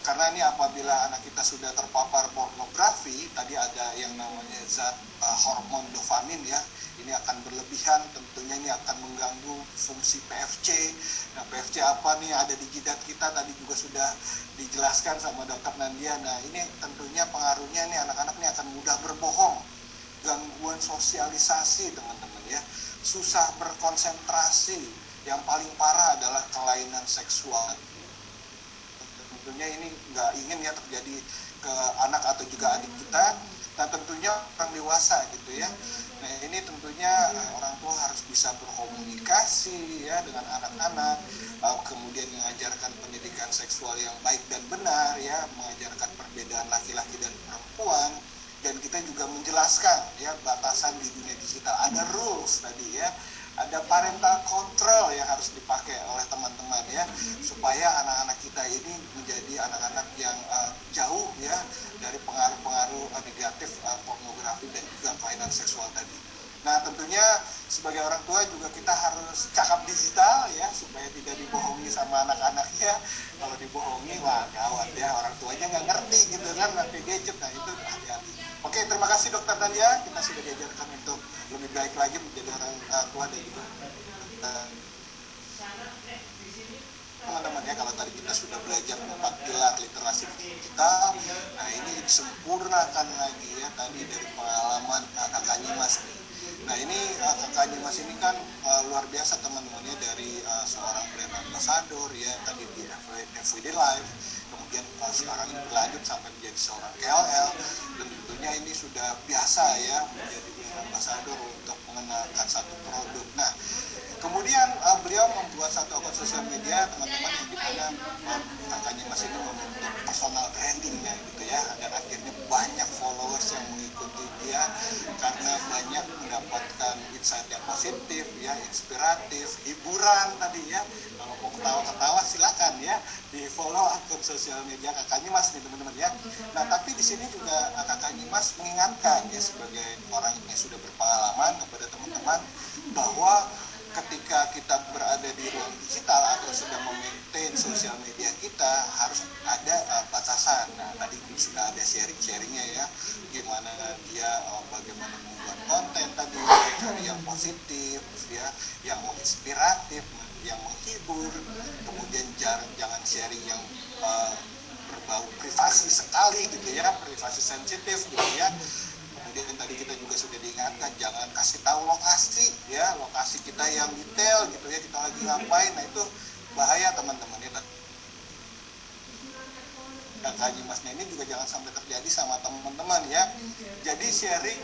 karena ini apabila anak kita sudah terpapar pornografi, tadi ada yang namanya zat hormon dopamin ya, ini akan berlebihan, tentunya ini akan mengganggu fungsi PFC. Nah PFC apa nih, ada di jidat kita, tadi juga sudah dijelaskan sama Dokter Nadia. Nah ini tentunya pengaruhnya nih, anak-anak ini akan mudah berbohong, gangguan sosialisasi teman-teman ya, susah berkonsentrasi, yang paling parah adalah kelainan seksual. Tentunya ini nggak ingin ya terjadi ke anak atau juga adik kita. Nah tentunya orang dewasa gitu ya. Nah ini tentunya orang tua harus bisa berkomunikasi ya dengan anak-anak, kemudian mengajarkan pendidikan seksual yang baik dan benar ya, mengajarkan perbedaan laki-laki dan perempuan, dan kita juga menjelaskan ya batasan di dunia digital. Ada rules tadi ya, ada parental control yang harus dipakai oleh teman-teman ya, supaya anak-anak kita ini menjadi anak-anak yang jauh ya dari pengaruh-pengaruh negatif pornografi dan juga kelainan seksual tadi. Nah tentunya sebagai orang tua juga kita harus cakap digital ya, supaya tidak dibohongi sama anak-anaknya. Kalau dibohongi wah gawat ya, orang tuanya nggak ngerti gitu kan, pakai gadget. Nah itu hati-hati. Oke, terima kasih Dokter Nadia, kita sudah diajarkan untuk lebih baik lagi menjadi orang tua dan juga teman-teman ya. Kalau tadi kita sudah belajar 4 pilar literasi digital, nah ini disempurnakan lagi ya tadi dari pengalaman Kakak Nyimas nih. Nah ini Kakak Nyimas ini kan luar biasa teman-teman ya, dari seorang brand ambassador ya tadi di Everyday Life, kemudian sekarang ini berlanjut sampai menjadi seorang KOL, dan tentunya ini sudah biasa ya menjadi brand ambassador untuk mengenalkan satu produk. Nah kemudian beliau membuat satu akun sosial media teman-teman, yang dimana Kakak Nyimas ini membentuk personal brandingnya gitu ya, dan akhirnya banyak followers yang mengikuti dia karena banyak mendapatkan insight yang positif ya, inspiratif, hiburan tadi ya. Kalau mau ketawa-ketawa silakan ya di follow akun sosial media Kakak Nyimas nih teman-teman ya. Nah tapi di sini juga Kakak Nyimas mengingatkan ya sebagai orang yang sudah berpengalaman kepada teman-teman, bahwa ketika kita berada di ruang digital atau sedang memaintain sosial media kita, harus ada batasan. Nah tadi sudah ada sharing-sharingnya ya, gimana dia bagaimana membuat konten tadi yang positif ya, yang menginspiratif, yang menghibur, kemudian jangan sharing yang berbau privasi sekali gitu ya, privasi sensitif gitu ya. Kemudian tadi kita juga sudah diingatkan jangan kasih tahu lokasi ya, lokasi kita yang detail gitu ya, kita lagi ngapain. Nah itu bahaya teman-teman ya. Kakak Nyimasnya ini juga jangan sampai terjadi sama teman-teman ya. Jadi sharing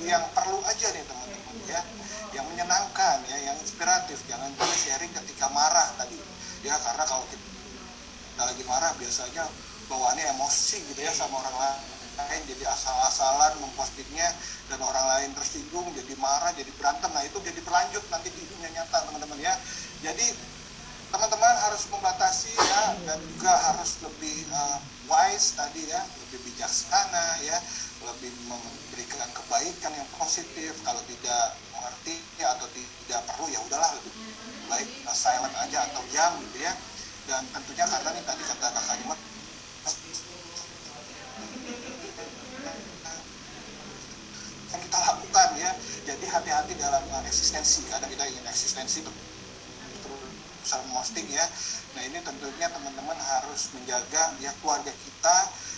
yang perlu aja nih teman-teman ya, yang menyenangkan ya, yang inspiratif. Jangan juga sharing ketika marah tadi ya, karena kalau kita lagi marah biasanya bawaannya emosi gitu ya sama orang lain, jadi asal-asalan mempostingnya dan orang lain tersinggung, jadi marah, jadi berantem. Nah itu jadi berlanjut nanti di dunia nyata teman-teman ya. Jadi teman-teman positif, kalau tidak mengerti atau tidak perlu ya udahlah, lebih baik silent aja atau diam gitu ya. Dan tentunya karena ini tadi kata Kak Kalimat yang kita lakukan ya, jadi hati-hati dalam eksistensi. Kadang kita ingin eksistensi terusan posting ya. Nah ini tentunya teman-teman harus menjaga ya keluarga kita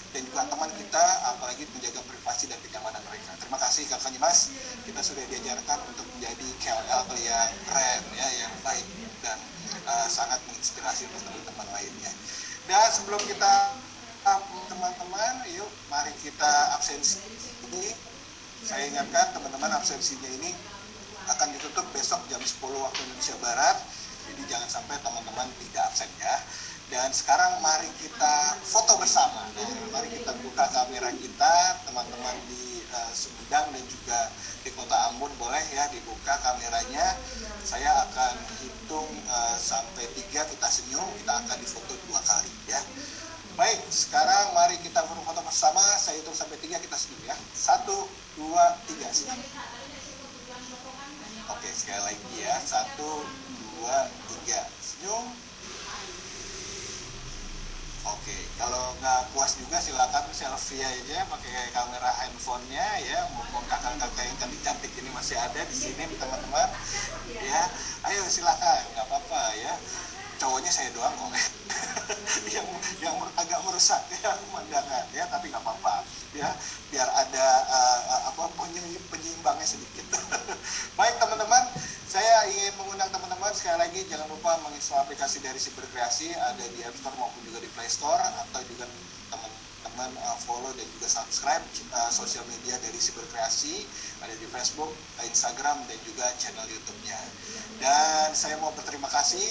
dan juga teman kita, apalagi menjaga privasi dan kenyamanan mereka. Terima kasih Kakak Nyimas, kita sudah diajarkan untuk menjadi KOL yang keren ya, yang baik dan sangat menginspirasi untuk teman-teman lainnya. Dan sebelum kita teman-teman, yuk mari kita absensi ini. Saya ingatkan teman-teman, absensinya ini akan ditutup besok jam 10 waktu Indonesia Barat, jadi jangan sampai teman-teman tidak absen ya. Dan sekarang mari kita foto bersama. Nah, mari kita buka kamera kita, teman-teman di Sumedang dan juga di Kota Ambon boleh ya dibuka kameranya. Saya akan hitung sampai 3 kita senyum, kita akan difoto 2 kali ya. Baik, sekarang mari kita foto bersama. Saya hitung sampai 3 kita senyum ya. 1, 2, 3 senyum. Oke, sekali lagi ya. 1, 2, 3 senyum. Oke, kalau nggak puas juga silakan selfie aja pakai kamera handphonenya ya. Mumpung kakak-kakak yang cantik-cantik ini masih ada di sini teman-teman. Ya, ayo silakan, nggak apa-apa ya. Cowoknya saya doang kok. yang agak merusak ya pemandangan ya, tapi nggak apa-apa ya. Biar ada penyeimbangnya sedikit. Baik teman-teman. Saya ingin mengundang teman-teman sekali lagi, jangan lupa menginstal aplikasi dari Siberkreasi, ada di App Store maupun juga di Play Store, atau juga teman-teman follow dan juga subscribe sosial media dari Siberkreasi, ada di Facebook, Instagram, dan juga channel YouTube-nya. Dan saya mau berterima kasih,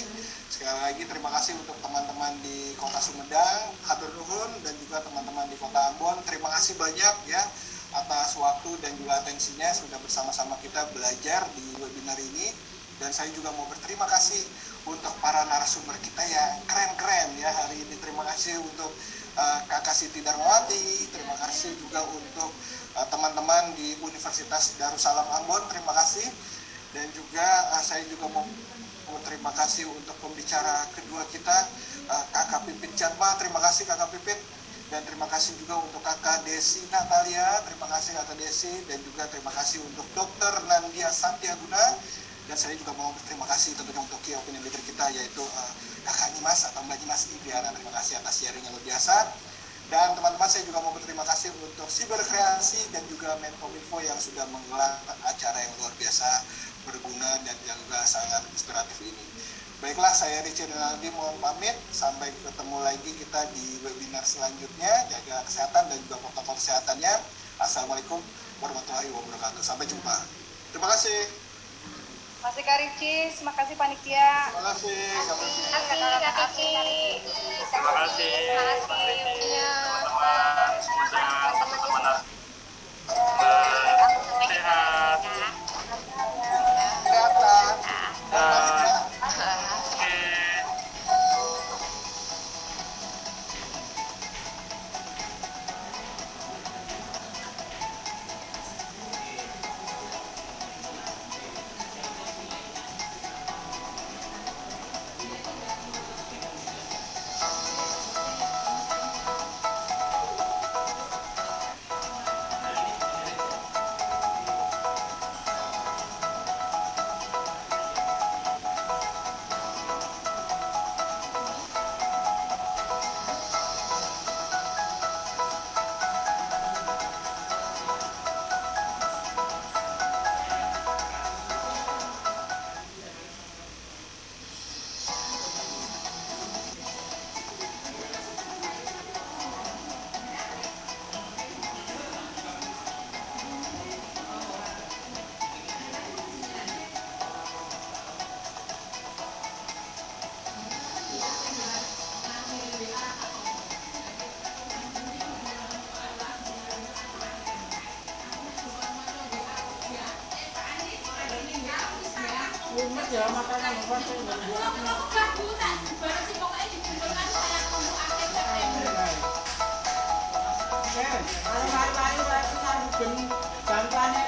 sekali lagi terima kasih untuk teman-teman di Kota Sumedang, hatur nuhun, dan juga teman-teman di Kota Ambon, terima kasih banyak ya atas waktu dan juga atensinya sudah bersama-sama kita belajar di webinar ini. Dan saya juga mau berterima kasih untuk para narasumber kita yang keren-keren ya hari ini. Terima kasih untuk Kakak Siti Darmawati, terima kasih juga untuk teman-teman di Universitas Darussalam Ambon, terima kasih. Dan juga saya juga mau terima kasih untuk pembicara kedua kita, Kakak Pipit Jatma, terima kasih Kakak Pipit. Dan terima kasih juga untuk Kakak Desi Natalia, terima kasih Kakak Desi, dan juga terima kasih untuk Dr. Nandia Santiaguna. Dan saya juga mau berterima kasih tentunya untuk key opinion leader kita, yaitu Kakak Nyimas atau Mbak Nyimas Indriana. Terima kasih atas sharing yang luar biasa. Dan teman-teman saya juga mau berterima kasih untuk Siberkreasi dan juga Menkominfo yang sudah menggelar acara yang luar biasa, berguna dan juga sangat inspiratif ini. Baiklah, saya Richard Rinaldi mohon pamit. Sampai ketemu lagi kita di webinar selanjutnya. Jaga kesehatan dan juga protokol kesehatannya. Assalamualaikum warahmatullahi wabarakatuh. Sampai jumpa. Terima kasih. Terima kasih Kak Ricis, terima kasih Panitia. Terima kasih. Terima kasih Kak Kiki. Terima kasih. Teman-teman. Sehat. Kesehatan. Ya makanan apa sih? Kalau mari-mari saya harus ben gampane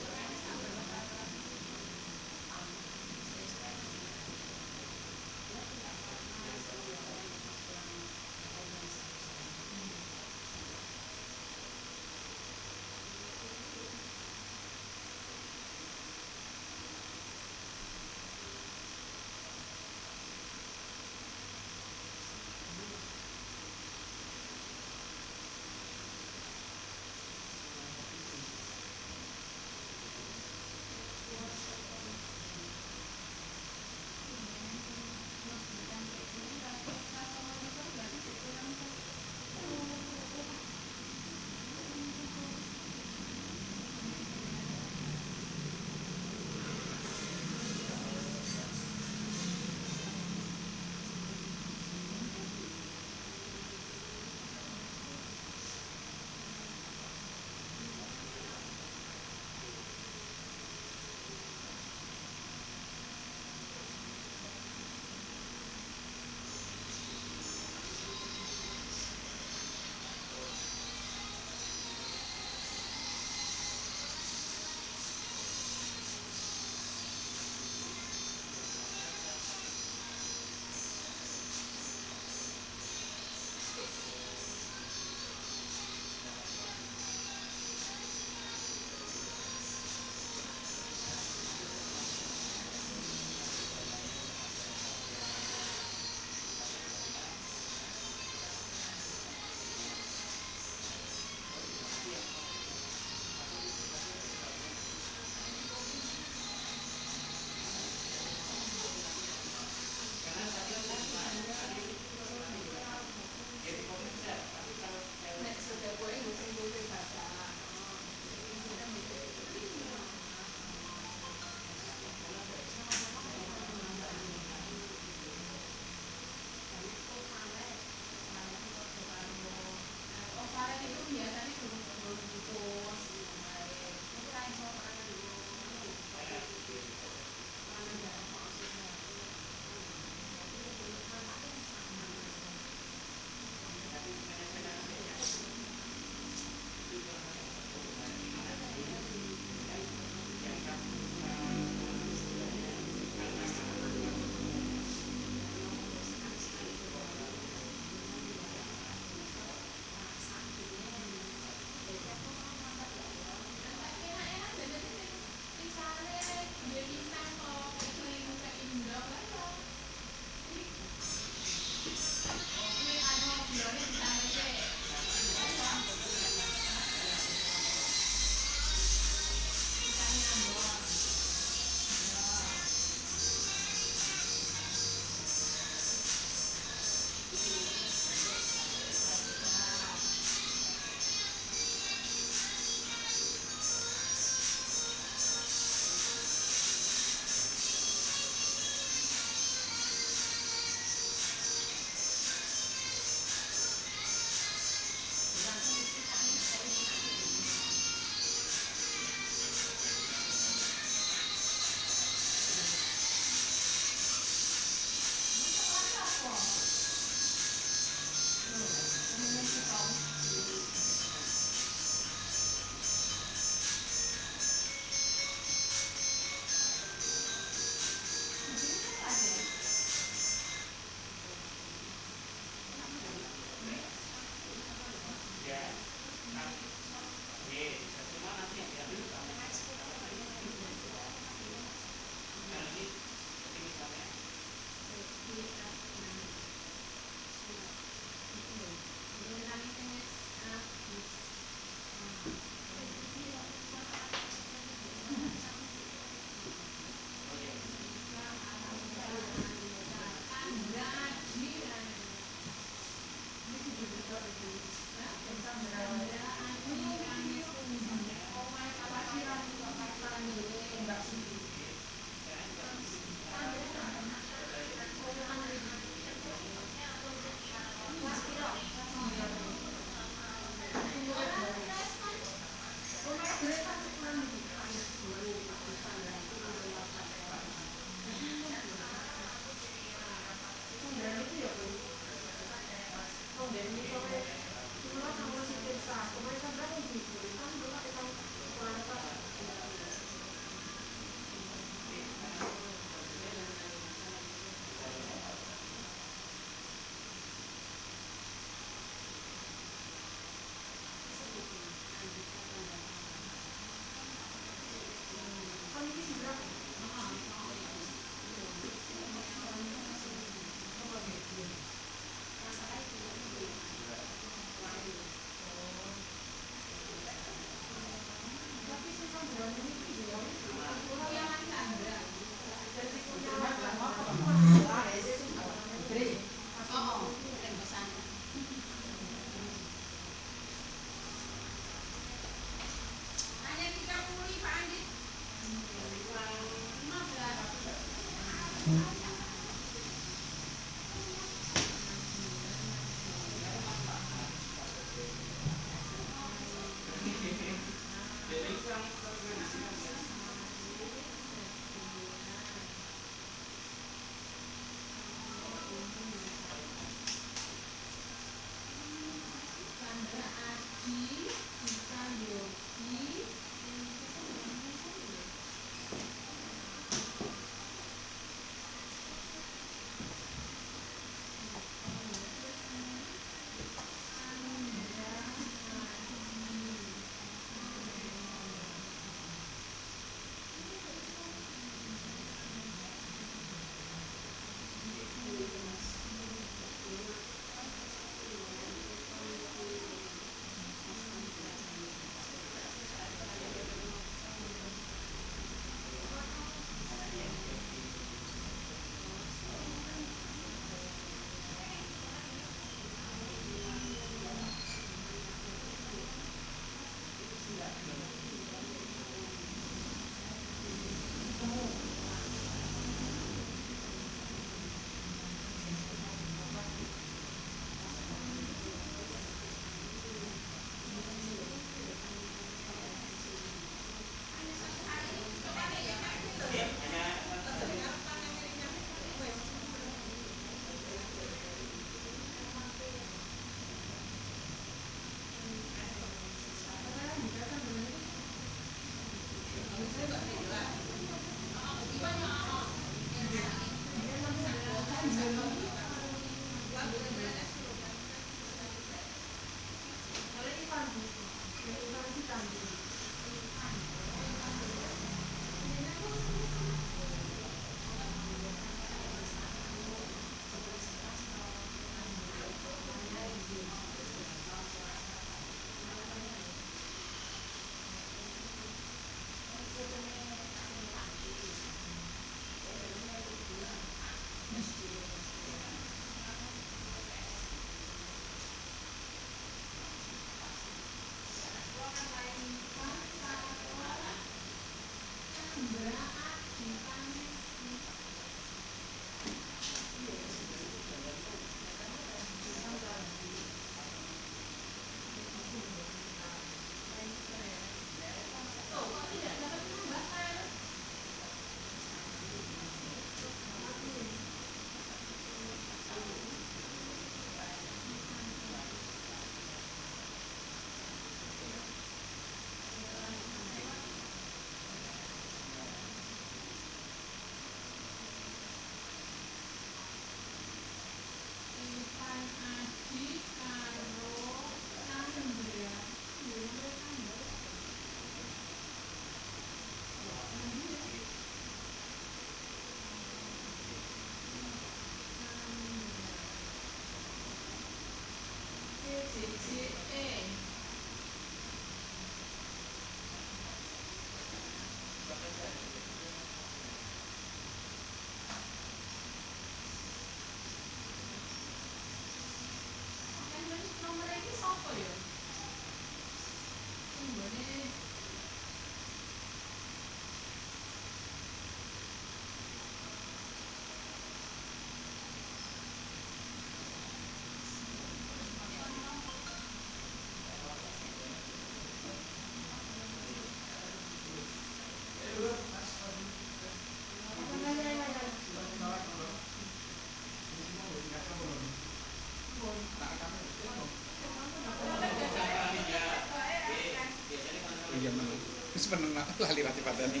Iya menang. Wis menang lali rati padane.